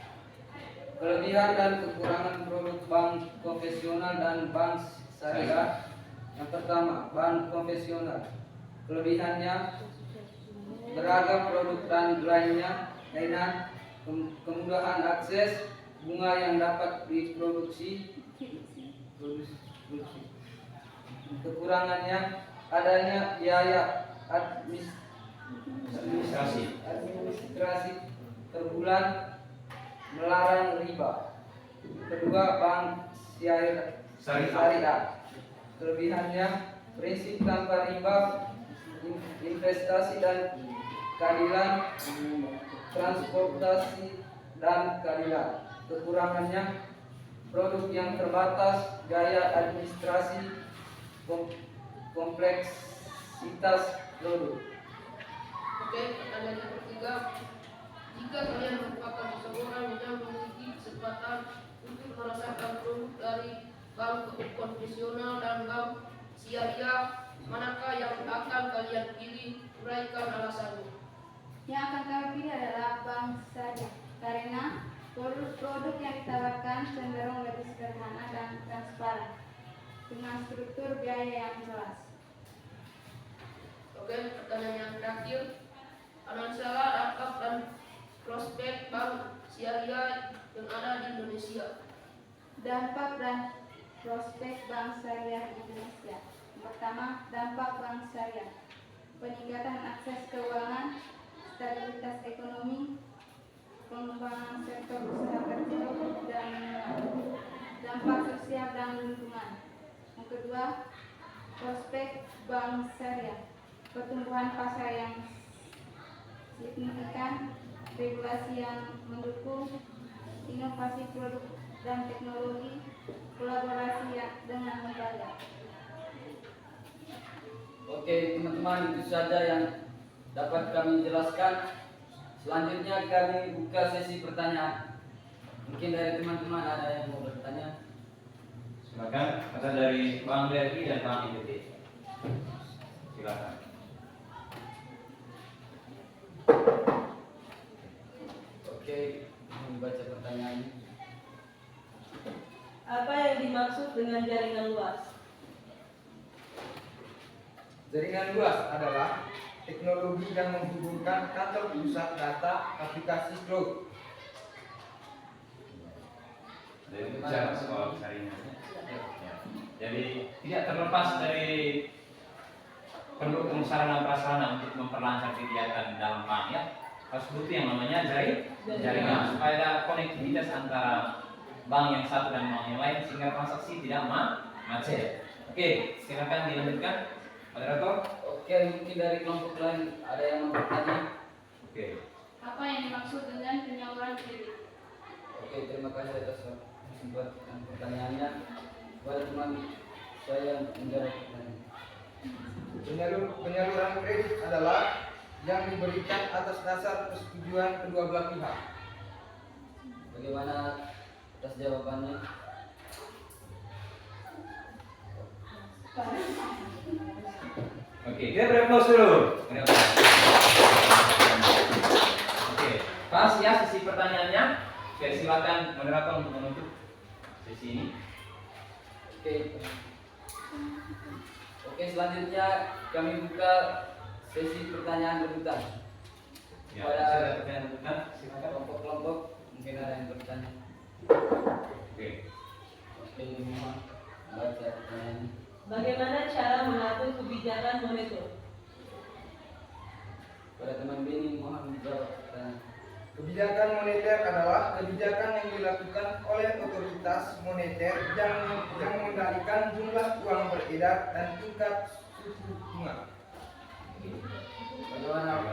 Kelebihan dan kekurangan produk bank konvensional dan bank syariah. Yang pertama, bank konvensional. Kelebihannya beragam produk dan layanan, kemudahan akses, bunga yang dapat diproduksi. Kekurangannya adanya biaya administrasi per bulan, melarang riba. Kedua, bank syariah. Kelebihannya prinsip tanpa riba, investasi dan keadilan, transportasi dan keadilan. Kekurangannya produk yang terbatas, gaya administrasi, kompleksitas produk. Oke, pertanyaan yang ketiga, jika kalian merupakan seseorang yang memiliki kesempatan untuk merasakan produk dari bank konvensional dan bank syariah, manakah yang akan kalian pilih? Uraikan alasannya. Yang akan kami pilih adalah bank syariah karena produk yang ditawarkan cenderung lebih sederhana dan transparan dengan struktur biaya yang jelas. Oke, pertanyaan yang terakhir, analisa dampak dan prospek bank syariah yang ada di Indonesia. Dampak dan prospek bank syariah di Indonesia. Pertama, dampak bank syariah: peningkatan akses keuangan, stabilitas ekonomi, pengembangan sektor usaha kecil dan menengah, dampak sosial dan lingkungan. Yang kedua, prospek bank syariah: pertumbuhan pasar yang signifikan, regulasi yang mendukung, inovasi produk dan teknologi, kolaborasi dengan lembaga. Oke teman-teman, itu saja yang dapat kami jelaskan. Selanjutnya kami buka sesi pertanyaan. Mungkin dari teman-teman ada yang mau bertanya. Silakan, kata dari Bang Derki dan Bang IPT. Silakan. Oke, membaca pertanyaannya. Apa yang dimaksud dengan jaringan luas? Jaringan luas adalah teknologi yang menghubungkan kantor pusat data aplikasi cloud. Jadi bicara soal jaringan. Ya. Jadi tidak terlepas dari perlu sarana prasarana untuk memperlancar kegiatan dalam bank ya. Harus butuh yang namanya jaringan supaya ada konektivitas antara bank yang satu dan bank yang lain sehingga transaksi tidak macet. Oke, silakan dilanjutkan, moderator. Oke, mungkin dari kelompok lain ada yang mau bertanya? Oke. Apa yang dimaksud dengan penyaluran kredit? Oke, terima kasih atas kesempatan pertanyaannya. Kepada teman saya menjawab pertanyaan. Penyaluran kredit adalah yang diberikan atas dasar persetujuan kedua belah pihak. Bagaimana atas jawabannya? Oke, kita beri aplaus dulu. Oke, pas ya sesi pertanyaannya. Saya silakan moderator untuk menutup sesi ini. Oke, selanjutnya kami buka sesi pertanyaan rebutan. Ya, Pada saya pertanyaan rebutan, silakan. kelompok-kelompok mungkin ada yang bertanya. Oke. Oke, mohon baca pertanyaannya. Bagaimana cara mengatur kebijakan moneter? Pada teman Beni mohon jawab pertanyaan. Kebijakan moneter adalah kebijakan yang dilakukan oleh otoritas moneter yang mengendalikan jumlah uang beredar dan tingkat suku bunga. Bagaimana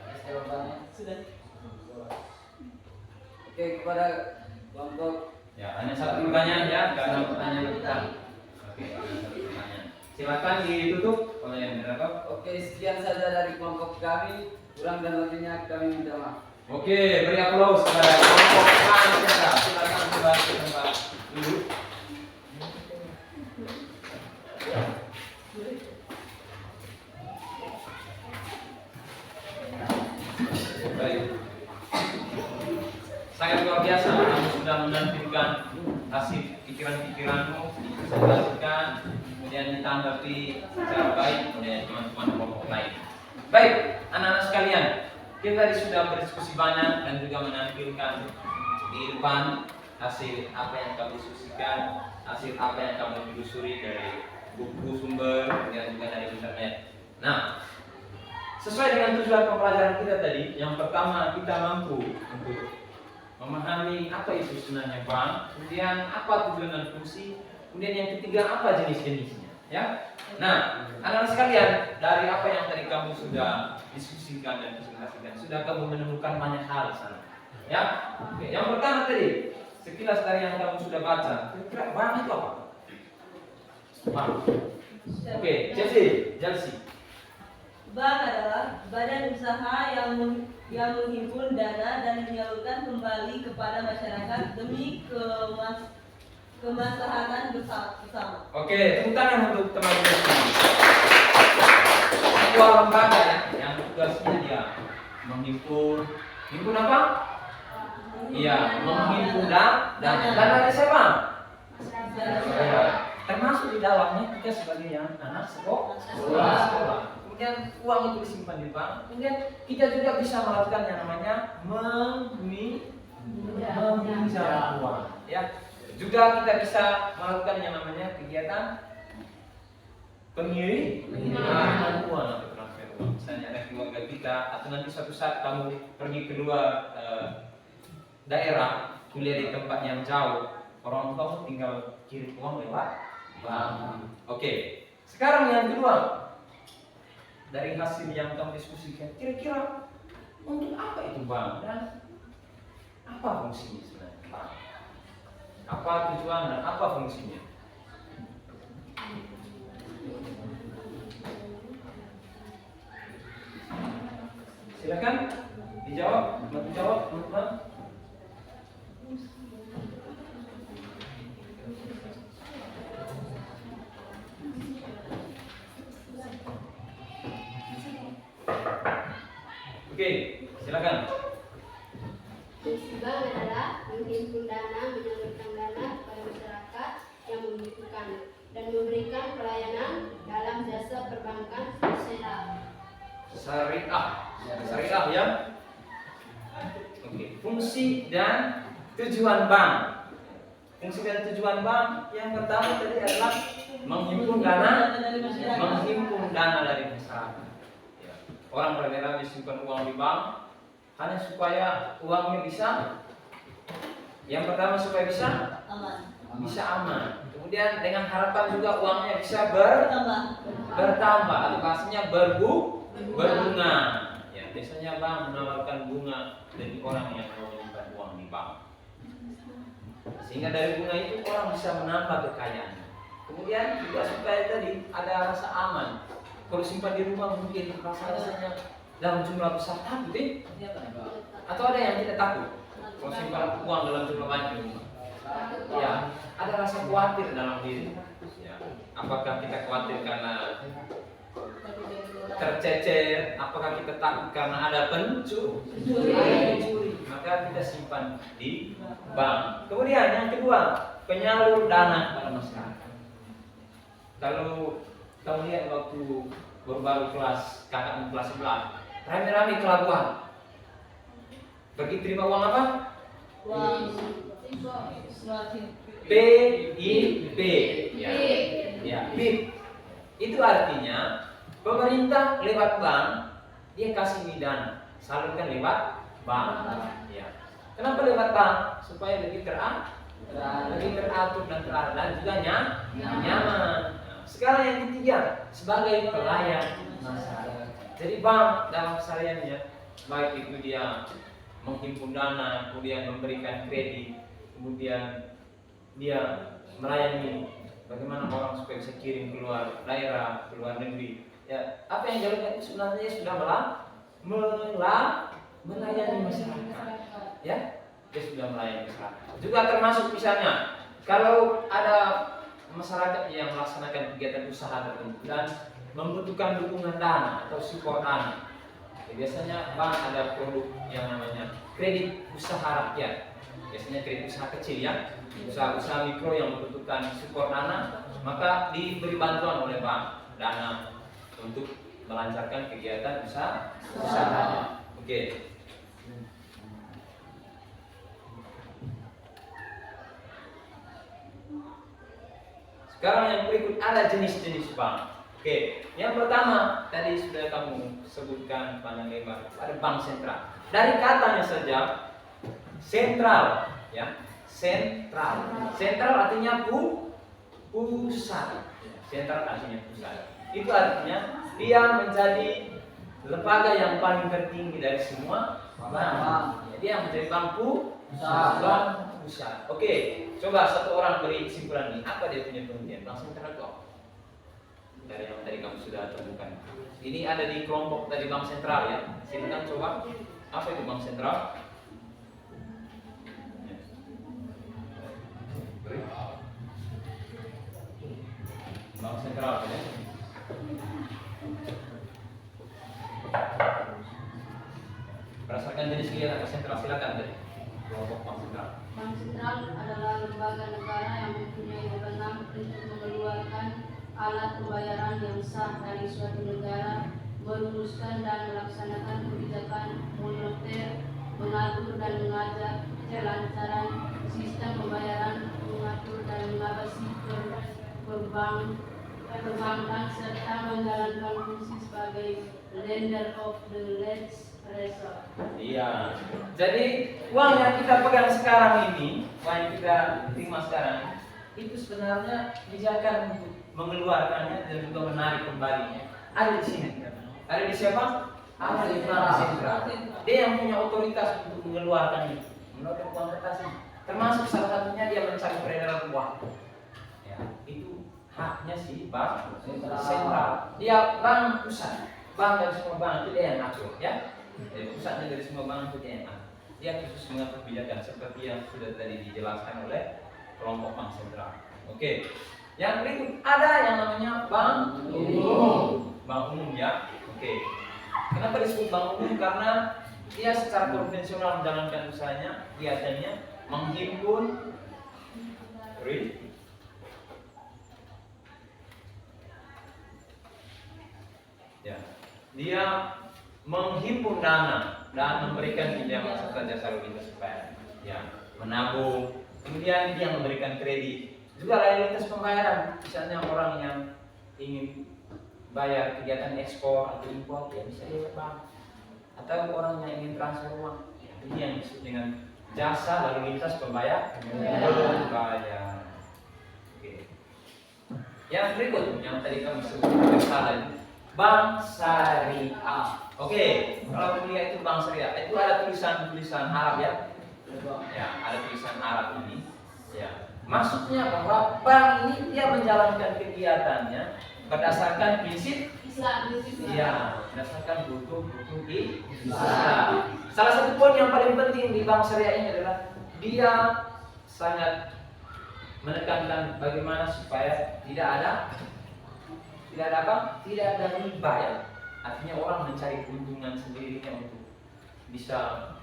atas jawabannya? Sudah. Oke, kepada kelompok. Ya, hanya satu pertanyaan ya, nggak ada pertanyaan rebutan. Oke, hanya satu pertanyaan. Silakan ditutup oleh moderator. Oke, sekian saja dari kelompok kami. Kurang dan lebihnya kami minta maaf. Oke, beri aplaus kepada kelompok Bank Sentral. Silakan kembali ke tempat duduk. Baik. Sangat luar biasa, kamu sudah menampilkan hasil pikiran-pikiranmu, dipresentasikan, kemudian ditanggapi secara baik oleh teman-teman kelompok lain. Baik, anak-anak sekalian, kita tadi sudah berdiskusi banyak dan juga menampilkan di depan hasil apa yang kami diskusikan, hasil apa yang kami telusuri dari buku sumber, kemudian juga dari internet. Nah, sesuai dengan tujuan pembelajaran kita tadi, yang pertama kita mampu untuk memahami apa itu sebenarnya bank, kemudian apa tujuan dan fungsi, kemudian yang ketiga apa jenis-jenisnya, ya. Nah, anak-anak sekalian, dari apa yang tadi kamu sudah diskusikan dan presentasikan, sudah kamu menemukan banyak hal di sana, ya. Oke, yang pertama tadi, sekilas dari yang kamu sudah baca, kira-kira bank itu apa? Bank. Oke, Chelsea. Bank adalah badan usaha yang menghimpun dana dan menyalurkan kembali kepada masyarakat demi kemaslahatan bersama. Oke, tepuk tangan untuk teman-teman semua. Sebuah lembaga ya, yang tugasnya dia menghimpun apa? Iya, menghimpun dana dari siapa? Termasuk di dalamnya kita sebagai anak sekolah. Kemudian uang itu disimpan di bank. Kemudian kita juga bisa melakukan yang namanya meminjam uang. Ya, juga kita bisa melakukan yang namanya kegiatan pengiriman uang atau transfer uang. Misalnya ada keluarga kita atau nanti suatu saat kamu pergi ke luar daerah, kuliah di tempat yang jauh, orang tua tinggal kirim uang lewat bank. Oke. Sekarang yang kedua, dari hasil yang kamu diskusikan, kira-kira untuk apa itu bank dan apa fungsinya sebenarnya bank? Apa tujuan dan apa fungsinya? Silakan dijawab, teman-teman. Oke, silakan. Fungsi bank adalah menghimpun dana, menyalurkan dana kepada masyarakat yang membutuhkan dan memberikan pelayanan dalam jasa perbankan Syariah ya. Oke, fungsi dan tujuan bank. Fungsi dan tujuan bank yang pertama tadi adalah menghimpun dana dari masyarakat. Ya. Orang berbeda simpan uang di bank hanya supaya uangnya bisa, yang pertama supaya bisa aman. Kemudian dengan harapan juga uangnya bisa bertambah atau bahasanya berbunga. Ya, biasanya bank menawarkan bunga bagi orang yang mau menyimpan uang di bank. Sehingga dari bunga itu orang bisa menambah kekayaannya. Kemudian juga supaya tadi ada rasa aman. Kalau simpan di rumah mungkin rasanya dalam jumlah besar takut atau ada yang tidak takut kalau simpan uang dalam jumlah banyak. Ya, ada rasa khawatir dalam diri. Ya. Apakah kita khawatir karena tercecer? Apakah kita takut karena ada pencuri? Maka kita simpan di bank. Kemudian yang kedua, penyalur dana kepada masyarakat. Kalau kamu lihat waktu baru kelas kakak kelas 11, rame-rame ke Labuan. Pergi terima uang apa? PIP. Ya, PIP. Itu artinya pemerintah lewat bank dia kasih dana, salurkan lewat bank. Ya. Kenapa lewat bank? Supaya lebih teratur dan terarah dan juga nyaman. Sekarang yang ketiga, sebagai pelayan masyarakat. Jadi bank dalam kesehariannya, baik itu dia menghimpun dana, kemudian memberikan kredit, kemudian dia melayani bagaimana orang supaya bisa kirim keluar daerah, keluar negeri. Ya, apa yang dilakukan itu sebenarnya sudah melayani masyarakat. Ya, dia sudah melayani masyarakat. Juga termasuk misalnya kalau ada masyarakat yang melaksanakan kegiatan usaha tertentu dan membutuhkan dukungan dana atau support dana. Biasanya bank ada produk yang namanya kredit usaha rakyat. Biasanya kredit usaha kecil ya, usaha mikro yang membutuhkan support dana, maka diberi bantuan oleh bank dana untuk melancarkan kegiatan usahanya. Oke. Sekarang yang berikut ada jenis-jenis bank. Oke, yang pertama tadi sudah kamu sebutkan panjang lebar, ada bank sentral. Dari katanya saja sentral, ya, sentral. Sentral artinya pusat. Sentral artinya pusat. Itu artinya dia menjadi lembaga yang paling tertinggi dari semua bank. Dia menjadi bank pusat. Oke, coba satu orang beri kesimpulan ini. Apa dia punya pengertian? Bank sentral itu apa? Dari yang tadi kamu sudah temukan. Ini ada di kelompok dari bank sentral ya. Silakan coba. Apa itu bank sentral? Bank sentral ya. Berdasarkan jenis kegiatan bank sentral, silakan dari kelompok bank sentral. Bank sentral adalah lembaga negara yang mempunyai wewenang untuk mengeluarkan alat pembayaran yang sah dari suatu negara, merumuskan dan melaksanakan kebijakan moneter, mengatur dan mengajak kelancaran sistem pembayaran, mengatur dan mengawasi perbankan serta menjalankan fungsi sebagai lender of the reserve. Iya. Jadi uang yang kita pegang sekarang ini, uang yang kita terima sekarang, itu sebenarnya kebijakan untuk mengeluarkannya dan juga menarik kembalinya ada di sini. Ada di siapa? Ada di bank sentral. Dia yang punya otoritas untuk mengeluarkan uang kertas ini. Termasuk salah satunya dia mencari peredaran uang. Ya, itu haknya si bank sentral. Dia bank pusat. Bank dari semua bank itu dia yang atur, ya. Jadi pusatnya dari semua bank itu dia yang atur. Dia khusus mengatur kebijakan seperti yang sudah tadi dijelaskan oleh kelompok bank sentral. Oke. Yang berikut ada yang namanya bank umum. Bank umum ya. Oke. Kenapa disebut bank umum? Karena dia secara konvensional menjalankan usahanya, kegiatannya menghimpun ya, dia menghimpun dana dan memberikan pinjaman serta jasa lalu lintas pembayaran, ya, menabung, kemudian dia memberikan kredit, juga lalu lintas pembayaran, misalnya orang yang ingin bayar kegiatan ekspor atau impor, ya bisa lewat bank, atau orang yang ingin transfer uang, ya, ini yang disebut dengan jasa lalu lintas pembayaran. Oke. Yang berikut yang tadi kami sebutkan salah, bank syariah. Oke, kalau kuliah itu bank syariah, itu ada tulisan Arab ya. Ya, ada tulisan Arab ini. Ya. Maksudnya bahwa bank ini dia menjalankan kegiatannya berdasarkan prinsip Islam. ya, berdasarkan hukum Islam. Salah satu poin yang paling penting di bank syariah ini adalah dia sangat menekankan bagaimana supaya tidak ada riba ya. Artinya orang mencari keuntungan sendirinya untuk bisa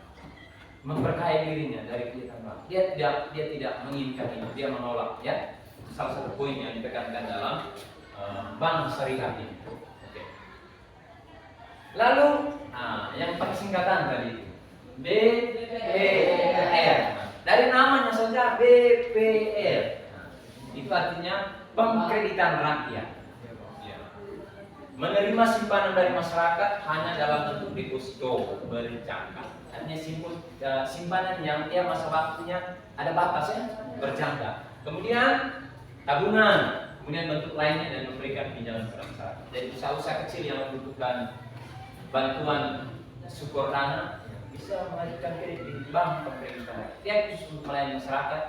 memperkaya dirinya dari kegiatan bank. Dia tidak menginginkan itu, dia menolak ya. Salah satu poin yang ditekankan dalam bank syariah ini. Oke. Lalu, yang pakai singkatan tadi itu BPR. Dari namanya saja BPR. Itu artinya pengkreditan rakyat. Ya. Menerima simpanan dari masyarakat hanya dalam bentuk deposito berjangka. Artinya simpanan yang dia masa waktunya ada batasnya, berjangka. Kemudian tabungan, kemudian bentuk lainnya dan memberikan pinjaman kepada masyarakat. Jadi usaha-usaha kecil yang membutuhkan bantuan sumber dana bisa mengajukan kredit di bank pengkreditan. Dia khusus untuk melayani masyarakat,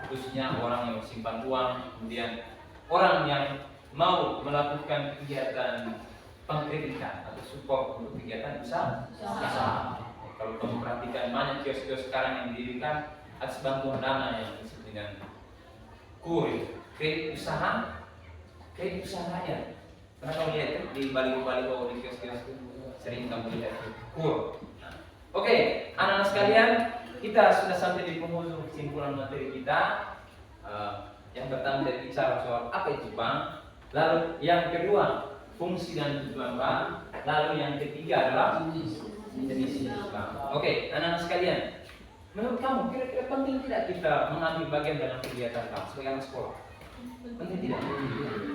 khususnya orang yang simpan uang, kemudian orang yang mau melakukan kegiatan pengkreditan atau support untuk kegiatan usaha. Kalau kamu perhatikan banyak kios-kios sekarang yang didirikan atas bantuan dana yang disebut dengan KUR, kredit usaha rakyat. Karena kamu lihat ya, di baliho-baliho di kios-kios itu sering kamu lihat KUR. Oke, anak-anak sekalian, kita sudah sampai di penghujung kesimpulan materi kita. Yang pertama dari bicara soal apa itu bank, lalu yang kedua fungsi dan tujuan bank, lalu yang ketiga adalah jenis bank. Oke, anak-anak sekalian, menurut kamu kira-kira penting tidak kita mengambil bagian dalam kegiatan bank sebagai anak sekolah? Penting tidak?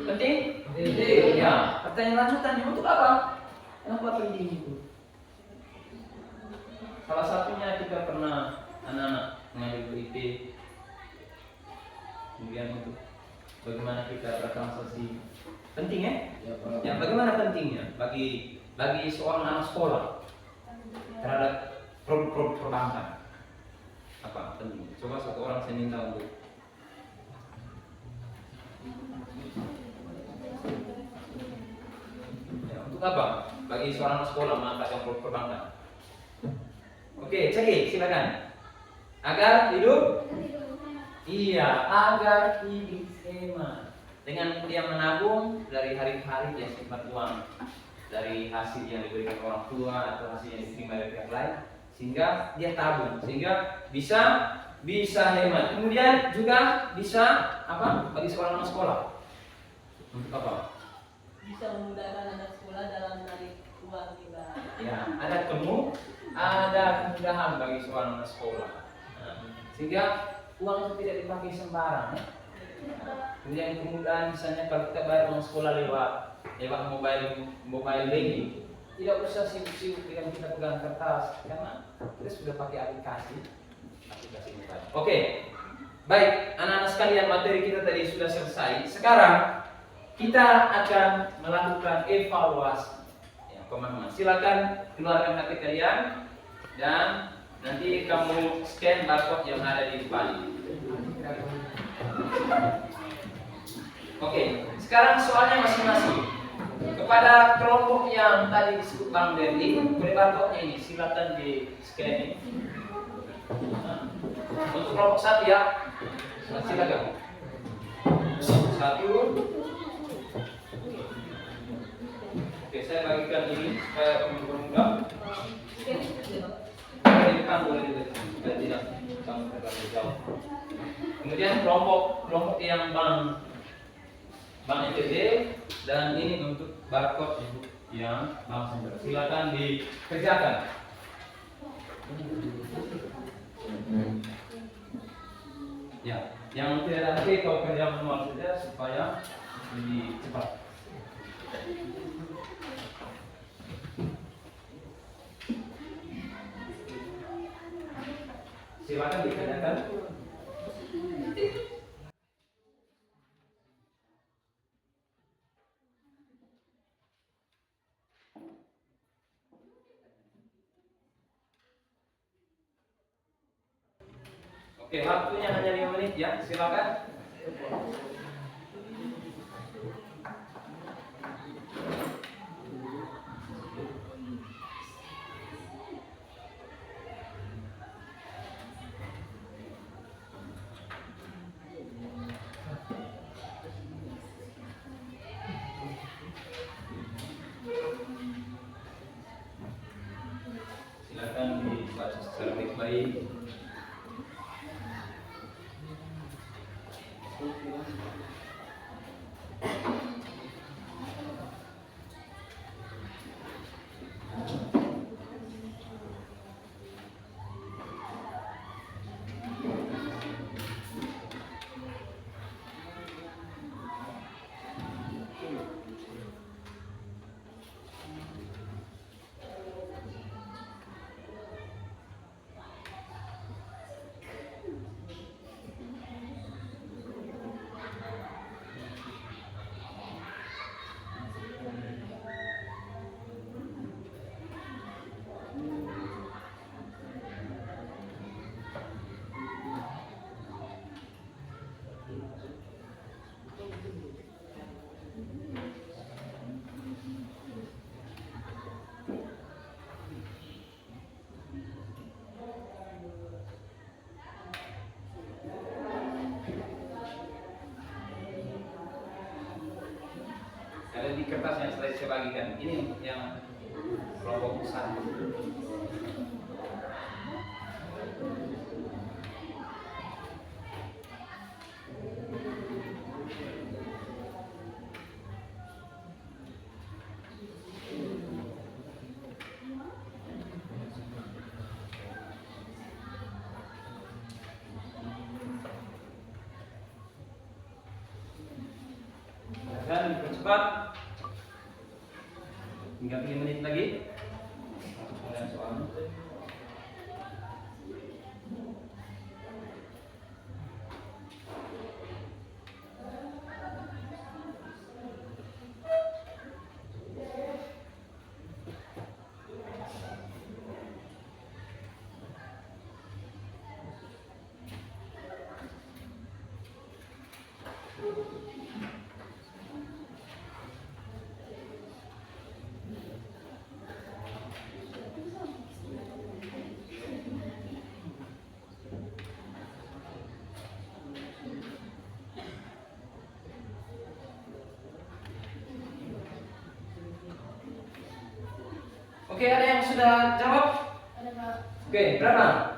Penting? Penting. Ya. Pertanyaan lanjutannya untuk apa? Kenapa penting itu? Salah satunya kita pernah anak-anak mengambil BIP, kemudian untuk bagaimana kita bertransaksi, penting ya? Ya, bagaimana pentingnya bagi seorang anak sekolah terhadap produk-produk perbankan? Apa penting? Coba satu orang saya minta untuk untuk apa? Bagi seorang anak sekolah memanfaatkan produk perbankan. Oke, cekik, silakan. Agar hidup? Iya, agar hidup hemat. Dengan dia menabung dari hari ke hari, dia simpan uang dari hasil yang diberikan orang tua atau hasil yang diterima dari pihak lain, sehingga dia tabung, sehingga bisa hemat. Kemudian juga bisa apa? Bagi seorang anak sekolah. Untuk apa? Bisa memudahkan anak sekolah dalam menarik uang juga. Ya, ada kemudahan bagi seorang anak sekolah. Sehingga uang itu tidak dipakai sembarang. Kemudian kemudahan misalnya kalau kita bayar uang sekolah lewat mobile banking, tidak usah sibuk-sibuk dengan kita pegang kertas karena kita sudah pakai aplikasi mobile. Oke, baik anak-anak sekalian, materi kita tadi sudah selesai. Sekarang kita akan melakukan evaluasi pemahaman. Silakan keluarkan HP kalian dan nanti kamu scan barcode yang ada di depan. Oke, sekarang soalnya masing-masing. Kepada kelompok yang tadi disebut Bang Berli, boleh barcode-nya ini silakan di scan ini. Untuk kelompok satu ya, silakan. Satu. Oke, saya bagikan ini supaya mudah. belakang boleh juga, supaya tidak terlalu jauh. Kemudian kelompok yang bank NTT, dan ini untuk barcode yang bank sentral. Silakan dikerjakan. Ya, yang tidak nanti kau kerja manual saja supaya lebih cepat. Silakan dikerjakan. Oke, waktunya hanya 5 menit ya, silakan. Silakan dibaca secara baik-baik. Ada di kertas yang saya bagikan. Ini untuk yang kelompok besar. Dan dipercepat hingga 3 menit lagi. Kemudian soalnya. Oke, ada yang sudah jawab? Ada Pak. Oke, berapa?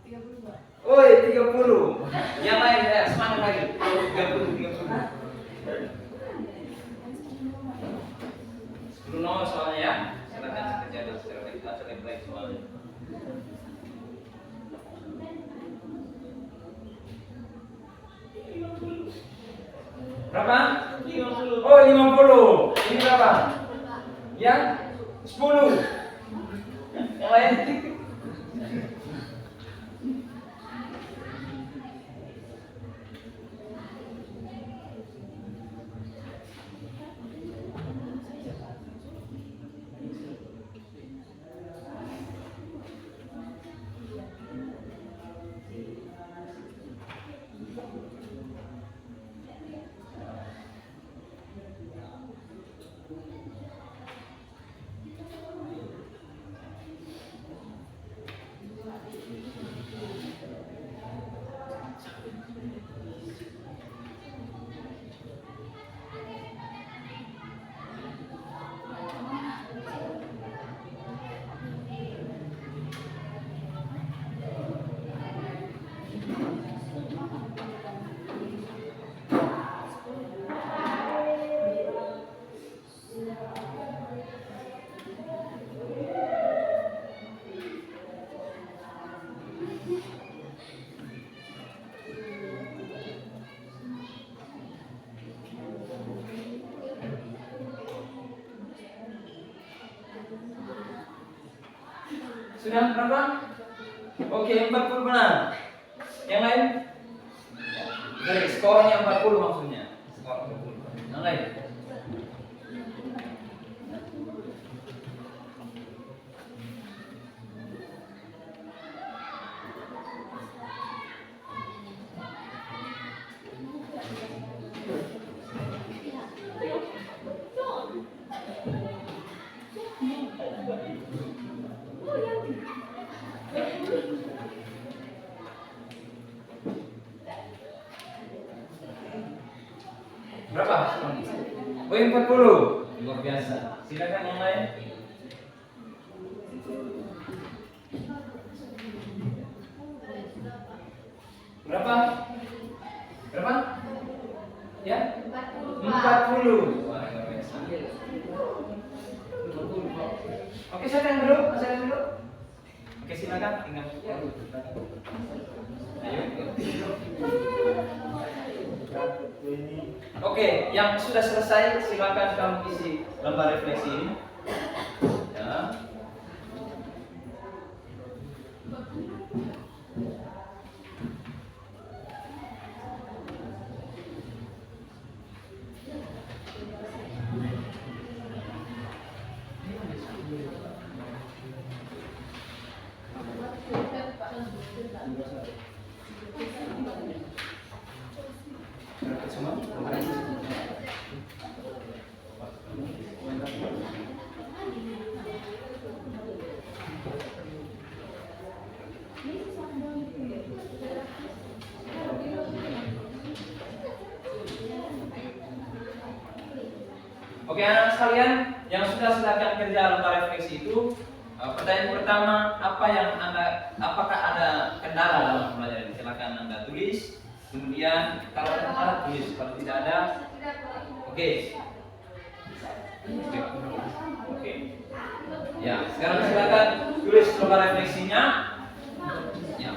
30 Pak. Oi, 30. Yang lain ya, semangat lagi. 30. 10-0 soalnya ya. Silakan kerja secara baik soalnya. Berapa? 50. Oh, 50. Ini berapa? Yang 10. Yang lain? Sudah berapa? Oke, 40 benar. Yang lain? Dari skornya 40 maksudnya. Skor 40. Yang lain? Berapa? Oh, 40. Luar biasa. Silakan yang lain. Berapa? Berapa? Ya? 40. Wah, luar biasa. Oke, siapa yang dulu? Saya yang dulu. Oke, silakan. Tinggal. Ayo. Oke, yang sudah selesai silakan kamu isi lembar refleksi ini. Ya. Semua? Oke, anak sekalian yang sudah silakan kerja lembar refleksi itu. Pertanyaan pertama, apakah ada kendala dalam pembelajaran? Silakan Anda tulis. Kemudian kalau ada kendala tulis, kalau tidak ada, oke. Oke. Ya, sekarang silakan tulis lembar refleksinya. Ya.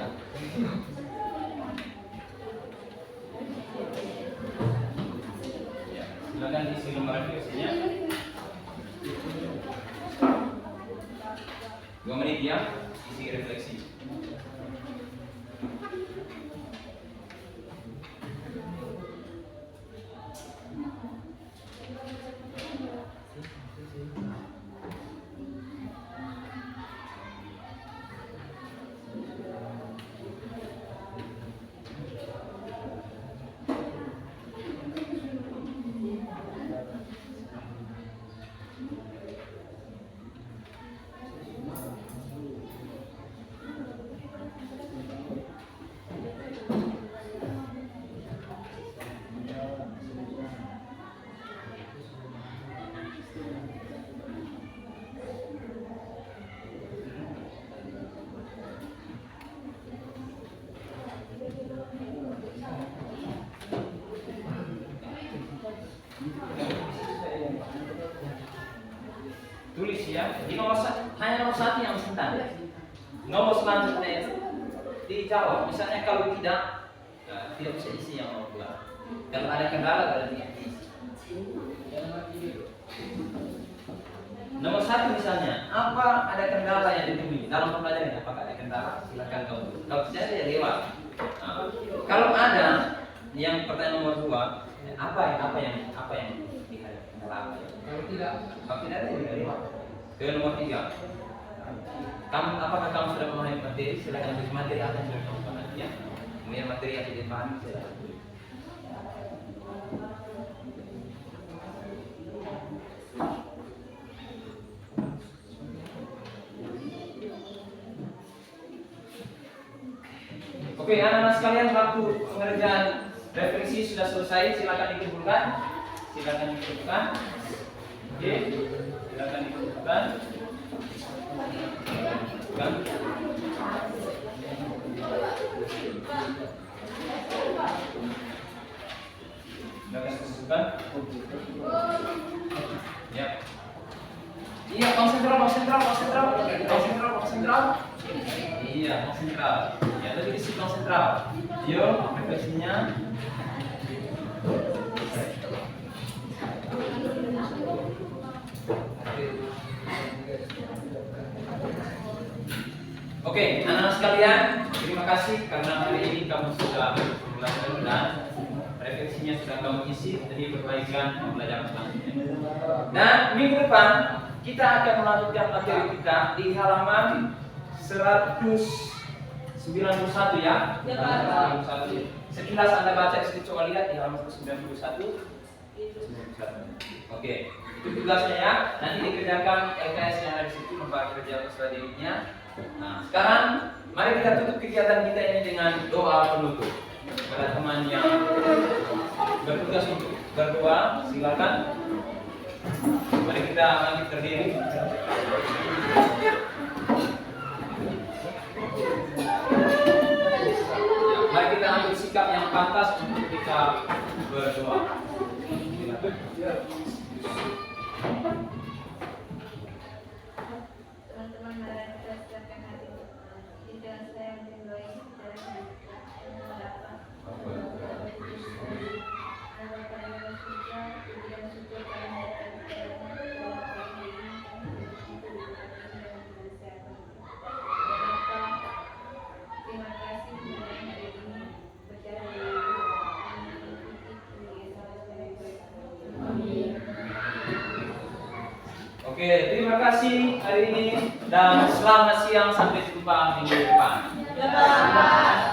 Ya, silakan isi lembar refleksinya. 2 menit ya, isi refleksi. Tulis ya, di hanya nomor 1 yang simpan. Nomor selanjutnya itu dijawab. Misalnya kalau tidak bisa isi yang nomor 2. Kalau ada kendala berarti isi. Nomor 1 misalnya, apa ada kendala yang ditemui dalam pembelajaran? Apakah ada kendala? Silakan kamu. Kalau tidak ya lewat. Kalau ada yang pertanyaan nomor 2, apa yang dihadapi kendala? Kalau tidak ada ya lewat. Ke nomor 3. Apakah kamu sudah memahami materi? Silakan tulis materi apa yang sudah kamu pahami ya. Kemudian materi yang tidak pahami silakan tulis. Oke, anak-anak sekalian, waktu pengerjaan refleksi sudah selesai. Silakan dikumpulkan. Oke, silakan dikumpulkan. Ya. Iya, bank sentral. Iya, bank sentral. Ya, lebih isi bank sentral. Yo, refleksinya. Oke, anak-anak sekalian, terima kasih karena hari ini kamu sudah belajar dan refleksinya sudah kamu isi. Jadi perbaikan pembelajaran selanjutnya. Dan minggu depan kita akan melanjutkan materi kita di halaman 191 ya. Ya, Pak. 191. Sekilas Anda baca, saya coba lihat di halaman 191. Oke, itu tugasnya ya. Nanti dikerjakan LKS yang ada di situ, membaca kerja selanjutnya. Nah, sekarang mari kita tutup kegiatan kita ini dengan doa penutup. Kepada teman yang bertugas untuk berdoa, silakan. Mari kita bangkit berdiri. Mari kita ambil sikap yang pantas untuk kita berdoa. Teman-teman, mari kita siapkan hati di dalam saya menjadi terima kasih hari ini berjalan Oke, terima kasih hari ini dan selamat siang sampai jumpa minggu depan. Ya, Pak.